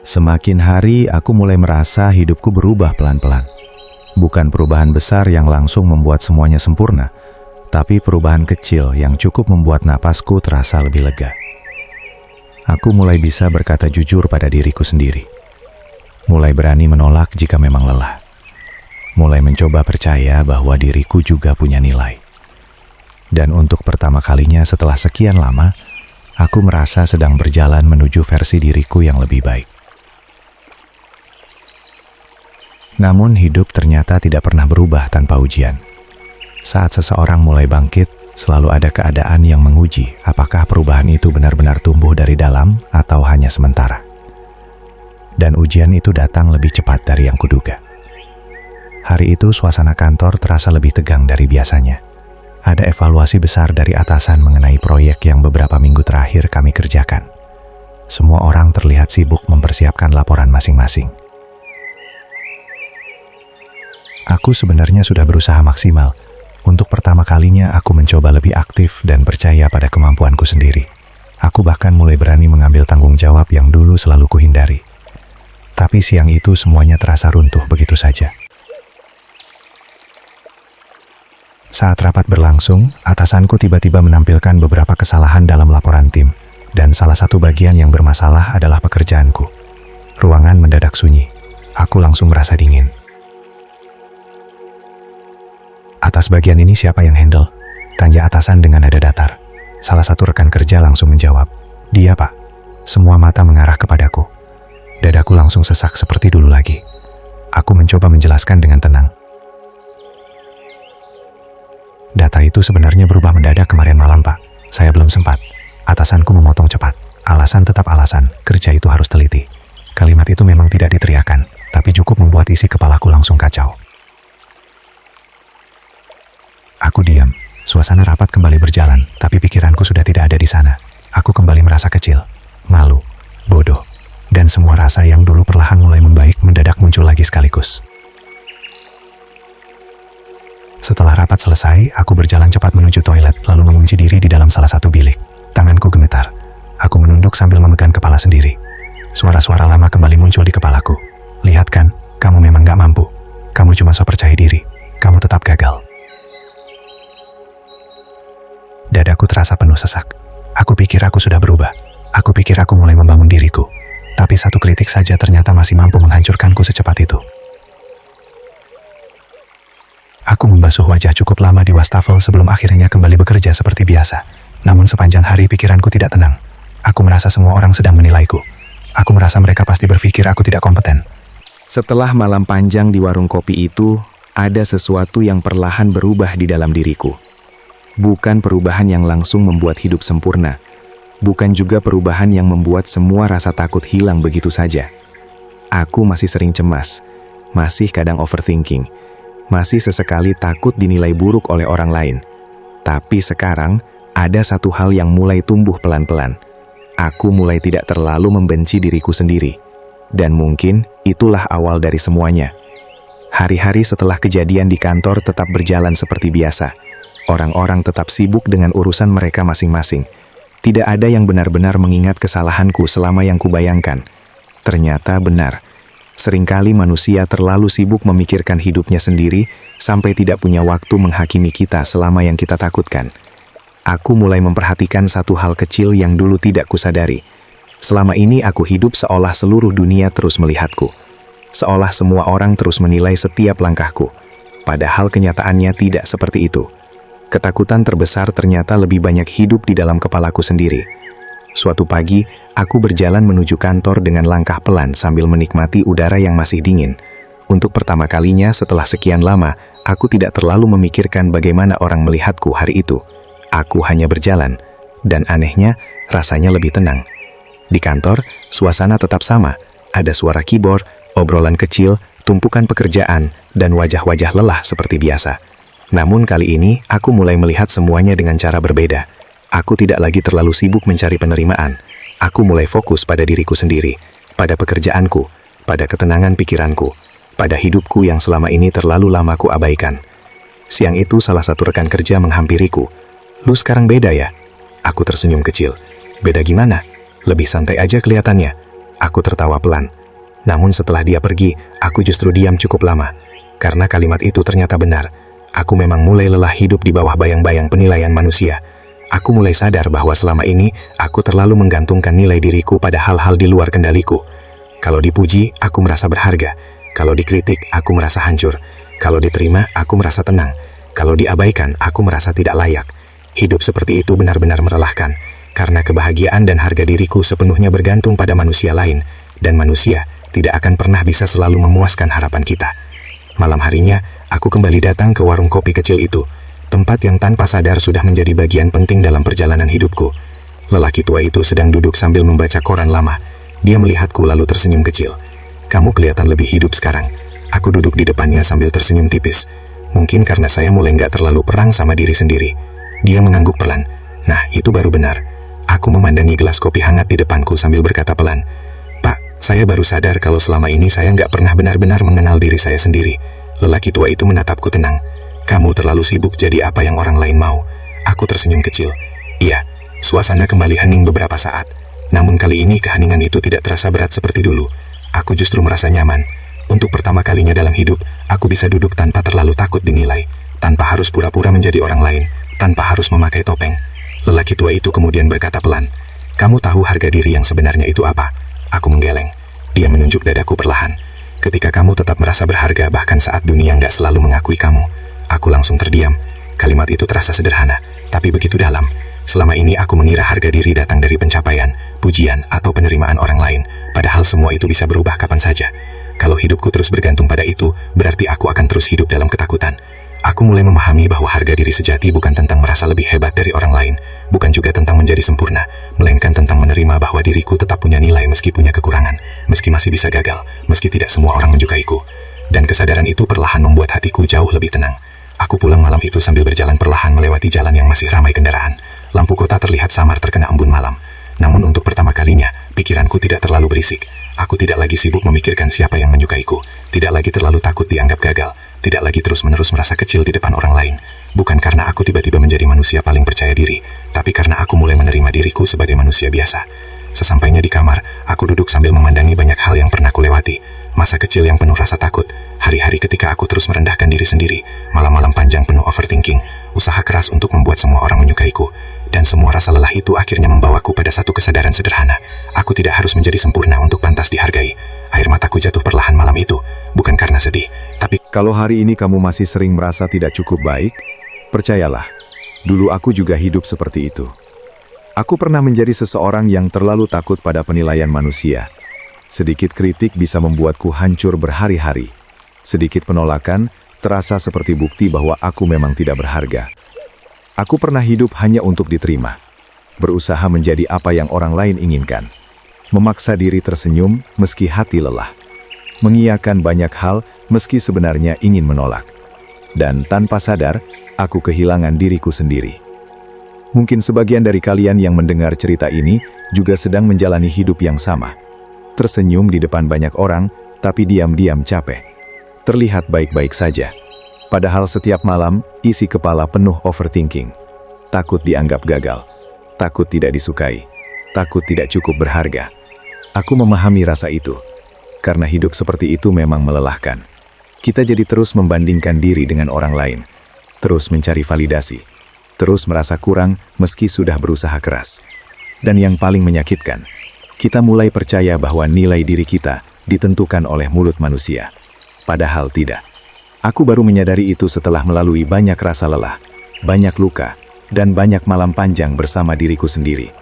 Semakin hari, aku mulai merasa hidupku berubah pelan-pelan. Bukan perubahan besar yang langsung membuat semuanya sempurna, tapi perubahan kecil yang cukup membuat napasku terasa lebih lega. Aku mulai bisa berkata jujur pada diriku sendiri. Mulai berani menolak jika memang lelah. Mulai mencoba percaya bahwa diriku juga punya nilai. Dan untuk pertama kalinya setelah sekian lama, aku merasa sedang berjalan menuju versi diriku yang lebih baik. Namun hidup ternyata tidak pernah berubah tanpa ujian. Saat seseorang mulai bangkit, selalu ada keadaan yang menguji apakah perubahan itu benar-benar tumbuh dari dalam atau hanya sementara. Dan ujian itu datang lebih cepat dari yang kuduga. Hari itu suasana kantor terasa lebih tegang dari biasanya. Ada evaluasi besar dari atasan mengenai proyek yang beberapa minggu terakhir kami kerjakan. Semua orang terlihat sibuk mempersiapkan laporan masing-masing. Aku sebenarnya sudah berusaha maksimal. Untuk pertama kalinya aku mencoba lebih aktif dan percaya pada kemampuanku sendiri. Aku bahkan mulai berani mengambil tanggung jawab yang dulu selalu kuhindari. Tapi siang itu semuanya terasa runtuh begitu saja. Saat rapat berlangsung, atasanku tiba-tiba menampilkan beberapa kesalahan dalam laporan tim, dan salah satu bagian yang bermasalah adalah pekerjaanku. Ruangan mendadak sunyi. Aku langsung merasa dingin. Atas bagian ini siapa yang handle? Tanya atasan dengan nada datar. Salah satu rekan kerja langsung menjawab, "Dia, Pak." Semua mata mengarah kepadaku. Dadaku langsung sesak seperti dulu lagi. Aku mencoba menjelaskan dengan tenang. Data itu sebenarnya berubah mendadak kemarin malam, Pak. Saya belum sempat. Atasanku memotong cepat. Alasan tetap alasan, kerja itu harus teliti. Kalimat itu memang tidak diteriakan, tapi cukup membuat isi kepalaku langsung kacau. Aku diam. Suasana rapat kembali berjalan, tapi pikiranku sudah tidak ada di sana. Aku kembali merasa kecil, malu, bodoh, dan semua rasa yang dulu perlahan mulai membaik mendadak muncul lagi sekaligus. Setelah rapat selesai, aku berjalan cepat menuju toilet, lalu mengunci diri di dalam salah satu bilik. Tanganku gemetar. Aku menunduk sambil memegang kepala sendiri. Suara-suara lama kembali muncul di kepalaku. Lihat kan, kamu memang gak mampu. Kamu cuma so percaya diri. Kamu tetap gagal. Dadaku terasa penuh sesak. Aku pikir aku sudah berubah. Aku pikir aku mulai membangun diriku. Tapi satu kritik saja ternyata masih mampu menghancurkanku secepat itu. Aku membasuh wajah cukup lama di wastafel sebelum akhirnya kembali bekerja seperti biasa. Namun sepanjang hari pikiranku tidak tenang. Aku merasa semua orang sedang menilaiku. Aku merasa mereka pasti berpikir aku tidak kompeten. Setelah malam panjang di warung kopi itu, ada sesuatu yang perlahan berubah di dalam diriku. Bukan perubahan yang langsung membuat hidup sempurna. Bukan juga perubahan yang membuat semua rasa takut hilang begitu saja. Aku masih sering cemas, masih kadang overthinking. Masih sesekali takut dinilai buruk oleh orang lain. Tapi sekarang, ada satu hal yang mulai tumbuh pelan-pelan. Aku mulai tidak terlalu membenci diriku sendiri. Dan mungkin itulah awal dari semuanya. Hari-hari setelah kejadian di kantor tetap berjalan seperti biasa. Orang-orang tetap sibuk dengan urusan mereka masing-masing. Tidak ada yang benar-benar mengingat kesalahanku selama yang kubayangkan. Ternyata benar. Seringkali manusia terlalu sibuk memikirkan hidupnya sendiri sampai tidak punya waktu menghakimi kita selama yang kita takutkan. Aku mulai memperhatikan satu hal kecil yang dulu tidak kusadari. Selama ini aku hidup seolah seluruh dunia terus melihatku. Seolah semua orang terus menilai setiap langkahku. Padahal kenyataannya tidak seperti itu. Ketakutan terbesar ternyata lebih banyak hidup di dalam kepalaku sendiri. Suatu pagi, aku berjalan menuju kantor dengan langkah pelan sambil menikmati udara yang masih dingin. Untuk pertama kalinya setelah sekian lama, aku tidak terlalu memikirkan bagaimana orang melihatku hari itu. Aku hanya berjalan, dan anehnya, rasanya lebih tenang. Di kantor, suasana tetap sama. Ada suara keyboard, obrolan kecil, tumpukan pekerjaan, dan wajah-wajah lelah seperti biasa. Namun kali ini, aku mulai melihat semuanya dengan cara berbeda. Aku tidak lagi terlalu sibuk mencari penerimaan. Aku mulai fokus pada diriku sendiri, pada pekerjaanku, pada ketenangan pikiranku, pada hidupku yang selama ini terlalu lama ku abaikan. Siang itu salah satu rekan kerja menghampiriku. "Lu sekarang beda ya?" Aku tersenyum kecil. "Beda gimana? Lebih santai aja kelihatannya." Aku tertawa pelan. Namun setelah dia pergi, aku justru diam cukup lama. Karena kalimat itu ternyata benar. Aku memang mulai lelah hidup di bawah bayang-bayang penilaian manusia. Aku mulai sadar bahwa selama ini aku terlalu menggantungkan nilai diriku pada hal-hal di luar kendaliku. Kalau dipuji, aku merasa berharga. Kalau dikritik, aku merasa hancur. Kalau diterima, aku merasa tenang. Kalau diabaikan, aku merasa tidak layak. Hidup seperti itu benar-benar melelahkan, karena kebahagiaan dan harga diriku sepenuhnya bergantung pada manusia lain, dan manusia tidak akan pernah bisa selalu memuaskan harapan kita. Malam harinya, aku kembali datang ke warung kopi kecil itu. Tempat yang tanpa sadar sudah menjadi bagian penting dalam perjalanan hidupku. Lelaki tua itu sedang duduk sambil membaca koran lama. Dia melihatku lalu tersenyum kecil. "Kamu kelihatan lebih hidup sekarang." Aku duduk di depannya sambil tersenyum tipis. Mungkin karena saya mulai nggak terlalu perang sama diri sendiri. Dia mengangguk pelan. "Nah, itu baru benar." Aku memandangi gelas kopi hangat di depanku sambil berkata pelan, "Pak, saya baru sadar kalau selama ini saya nggak pernah benar-benar mengenal diri saya sendiri." Lelaki tua itu menatapku tenang. "Kamu terlalu sibuk jadi apa yang orang lain mau." Aku tersenyum kecil. "Iya." Suasana kembali hening beberapa saat. Namun kali ini keheningan itu tidak terasa berat seperti dulu. Aku justru merasa nyaman. Untuk pertama kalinya dalam hidup, aku bisa duduk tanpa terlalu takut dinilai. tanpa harus pura-pura menjadi orang lain, tanpa harus memakai topeng. Lelaki tua itu kemudian berkata pelan, "Kamu tahu harga diri yang sebenarnya itu apa?" Aku menggeleng. Dia menunjuk dadaku perlahan. "Ketika kamu tetap merasa berharga bahkan saat dunia nggak selalu mengakui kamu." Aku langsung terdiam. Kalimat itu terasa sederhana, tapi begitu dalam. Selama ini aku mengira harga diri datang dari pencapaian, pujian, atau penerimaan orang lain, padahal semua itu bisa berubah kapan saja. Kalau hidupku terus bergantung pada itu, berarti aku akan terus hidup dalam ketakutan. Aku mulai memahami bahwa harga diri sejati bukan tentang merasa lebih hebat dari orang lain, bukan juga tentang menjadi sempurna, melainkan tentang menerima bahwa diriku tetap punya nilai meski punya kekurangan, meski masih bisa gagal, meski tidak semua orang menyukaiku. Dan kesadaran itu perlahan membuat hatiku jauh lebih tenang. Aku pulang malam itu sambil berjalan perlahan melewati jalan yang masih ramai kendaraan. Lampu kota terlihat samar terkena embun malam. Namun untuk pertama kalinya, pikiranku tidak terlalu berisik. Aku tidak lagi sibuk memikirkan siapa yang menyukaiku, tidak lagi terlalu takut dianggap gagal, tidak lagi terus-menerus merasa kecil di depan orang lain. Bukan karena aku tiba-tiba menjadi manusia paling percaya diri, tapi karena aku mulai menerima diriku sebagai manusia biasa. Sesampainya di kamar, aku duduk sambil memandangi banyak hal yang pernah kulewati. Masa kecil yang penuh rasa takut, hari-hari ketika aku terus merendahkan diri sendiri, malam-malam panjang penuh overthinking, usaha keras untuk membuat semua orang menyukaiku. Dan semua rasa lelah itu akhirnya membawaku pada satu kesadaran sederhana. Aku tidak harus menjadi sempurna untuk pantas dihargai. Air mataku jatuh perlahan malam itu, bukan karena sedih, tapi Kalau hari ini kamu masih sering merasa tidak cukup baik, percayalah, dulu aku juga hidup seperti itu. Aku pernah menjadi seseorang yang terlalu takut pada penilaian manusia. Sedikit kritik bisa membuatku hancur berhari-hari. Sedikit penolakan terasa seperti bukti bahwa aku memang tidak berharga. Aku pernah hidup hanya untuk diterima, berusaha menjadi apa yang orang lain inginkan, memaksa diri tersenyum meski hati lelah, mengiyakan banyak hal meski sebenarnya ingin menolak. Dan tanpa sadar, aku kehilangan diriku sendiri. Mungkin sebagian dari kalian yang mendengar cerita ini juga sedang menjalani hidup yang sama. Tersenyum di depan banyak orang, tapi diam-diam capek. Terlihat baik-baik saja. Padahal setiap malam, isi kepala penuh overthinking. Takut dianggap gagal, takut tidak disukai, takut tidak cukup berharga. Aku memahami rasa itu, karena hidup seperti itu memang melelahkan. Kita jadi terus membandingkan diri dengan orang lain, terus mencari validasi, terus merasa kurang meski sudah berusaha keras. Dan yang paling menyakitkan, kita mulai percaya bahwa nilai diri kita ditentukan oleh mulut manusia. Padahal tidak. Aku baru menyadari itu setelah melalui banyak rasa lelah, banyak luka, dan banyak malam panjang bersama diriku sendiri.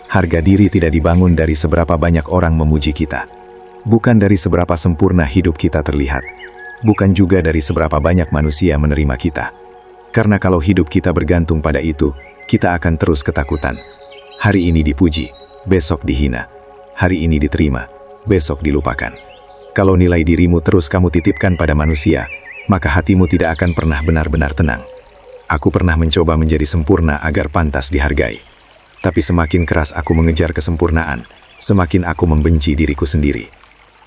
Harga diri tidak dibangun dari seberapa banyak orang memuji kita. Bukan dari seberapa sempurna hidup kita terlihat. Bukan juga dari seberapa banyak manusia menerima kita. Karena kalau hidup kita bergantung pada itu, kita akan terus ketakutan. Hari ini dipuji, besok dihina. Hari ini diterima, besok dilupakan. Kalau nilai dirimu terus kamu titipkan pada manusia, maka hatimu tidak akan pernah benar-benar tenang. Aku pernah mencoba menjadi sempurna agar pantas dihargai. Tapi semakin keras aku mengejar kesempurnaan, semakin aku membenci diriku sendiri.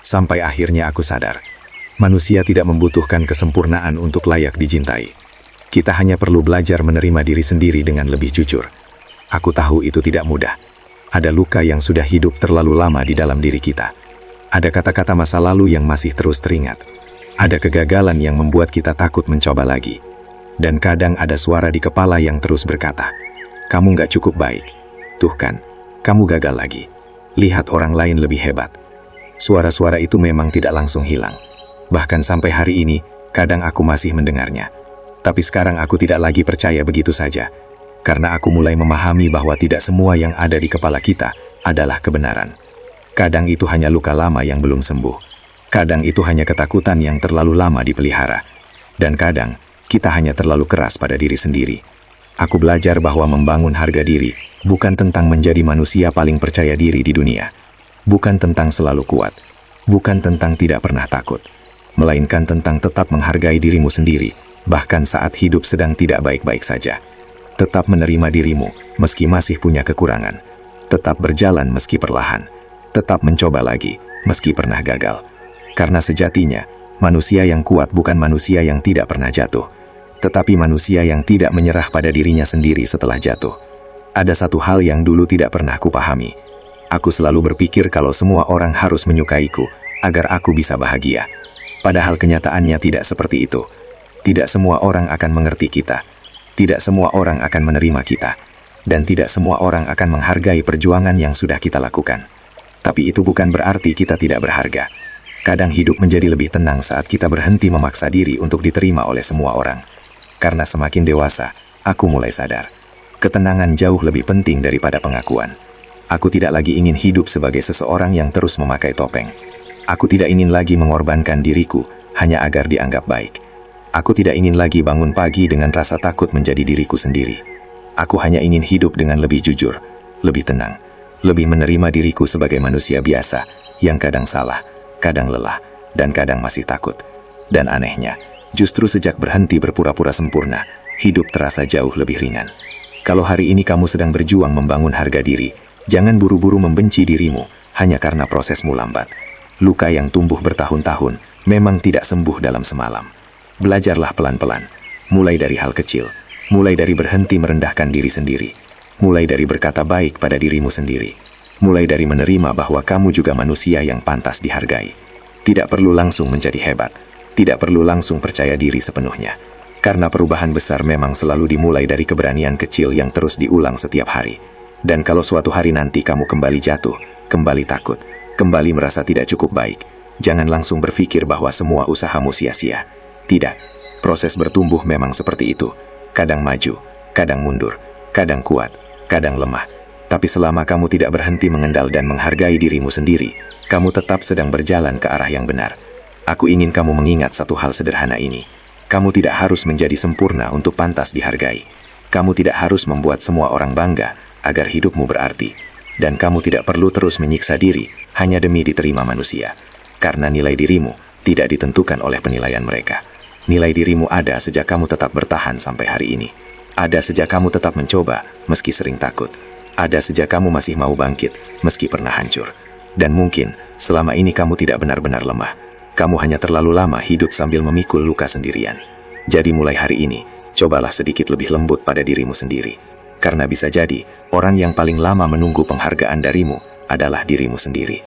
Sampai akhirnya aku sadar, manusia tidak membutuhkan kesempurnaan untuk layak dicintai. Kita hanya perlu belajar menerima diri sendiri dengan lebih jujur. Aku tahu itu tidak mudah. Ada luka yang sudah hidup terlalu lama di dalam diri kita. Ada kata-kata masa lalu yang masih terus teringat. Ada kegagalan yang membuat kita takut mencoba lagi. Dan kadang ada suara di kepala yang terus berkata, "Kamu nggak cukup baik. Tuh kan, kamu gagal lagi. Lihat orang lain lebih hebat." Suara-suara itu memang tidak langsung hilang. Bahkan sampai hari ini, kadang aku masih mendengarnya. Tapi sekarang aku tidak lagi percaya begitu saja. Karena aku mulai memahami bahwa tidak semua yang ada di kepala kita adalah kebenaran. Kadang itu hanya luka lama yang belum sembuh. Kadang itu hanya ketakutan yang terlalu lama dipelihara. Dan kadang, kita hanya terlalu keras pada diri sendiri. Aku belajar bahwa membangun harga diri bukan tentang menjadi manusia paling percaya diri di dunia. Bukan tentang selalu kuat. Bukan tentang tidak pernah takut. Melainkan tentang tetap menghargai dirimu sendiri, bahkan saat hidup sedang tidak baik-baik saja. Tetap menerima dirimu, meski masih punya kekurangan. Tetap berjalan meski perlahan. Tetap mencoba lagi, meski pernah gagal. Karena sejatinya, manusia yang kuat bukan manusia yang tidak pernah jatuh, tetapi manusia yang tidak menyerah pada dirinya sendiri setelah jatuh. Ada satu hal yang dulu tidak pernah kupahami. Aku selalu berpikir kalau semua orang harus menyukaiku, agar aku bisa bahagia. Padahal kenyataannya tidak seperti itu. Tidak semua orang akan mengerti kita. Tidak semua orang akan menerima kita. Dan tidak semua orang akan menghargai perjuangan yang sudah kita lakukan. Tapi itu bukan berarti kita tidak berharga. Kadang hidup menjadi lebih tenang saat kita berhenti memaksa diri untuk diterima oleh semua orang. Karena semakin dewasa, aku mulai sadar. Ketenangan jauh lebih penting daripada pengakuan. Aku tidak lagi ingin hidup sebagai seseorang yang terus memakai topeng. Aku tidak ingin lagi mengorbankan diriku hanya agar dianggap baik. Aku tidak ingin lagi bangun pagi dengan rasa takut menjadi diriku sendiri. Aku hanya ingin hidup dengan lebih jujur, lebih tenang, lebih menerima diriku sebagai manusia biasa yang kadang salah, kadang lelah, dan kadang masih takut. Dan anehnya, justru sejak berhenti berpura-pura sempurna, hidup terasa jauh lebih ringan. Kalau hari ini kamu sedang berjuang membangun harga diri, jangan buru-buru membenci dirimu hanya karena prosesmu lambat. Luka yang tumbuh bertahun-tahun memang tidak sembuh dalam semalam. Belajarlah pelan-pelan, mulai dari hal kecil, mulai dari berhenti merendahkan diri sendiri, mulai dari berkata baik pada dirimu sendiri, mulai dari menerima bahwa kamu juga manusia yang pantas dihargai. Tidak perlu langsung menjadi hebat, tidak perlu langsung percaya diri sepenuhnya, karena perubahan besar memang selalu dimulai dari keberanian kecil yang terus diulang setiap hari. Dan kalau suatu hari nanti kamu kembali jatuh, kembali takut, kembali merasa tidak cukup baik, jangan langsung berpikir bahwa semua usahamu sia-sia. Tidak, proses bertumbuh memang seperti itu. Kadang maju, kadang mundur, kadang kuat, kadang lemah. Tapi selama kamu tidak berhenti mengendal dan menghargai dirimu sendiri, kamu tetap sedang berjalan ke arah yang benar. Aku ingin kamu mengingat satu hal sederhana ini. Kamu tidak harus menjadi sempurna untuk pantas dihargai. Kamu tidak harus membuat semua orang bangga agar hidupmu berarti. Dan kamu tidak perlu terus menyiksa diri hanya demi diterima manusia. Karena nilai dirimu tidak ditentukan oleh penilaian mereka. Nilai dirimu ada sejak kamu tetap bertahan sampai hari ini. Ada sejak kamu tetap mencoba, meski sering takut. Ada sejak kamu masih mau bangkit, meski pernah hancur. Dan mungkin, selama ini kamu tidak benar-benar lemah. Kamu hanya terlalu lama hidup sambil memikul luka sendirian. Jadi mulai hari ini, cobalah sedikit lebih lembut pada dirimu sendiri. Karena bisa jadi, orang yang paling lama menunggu penghargaan darimu adalah dirimu sendiri.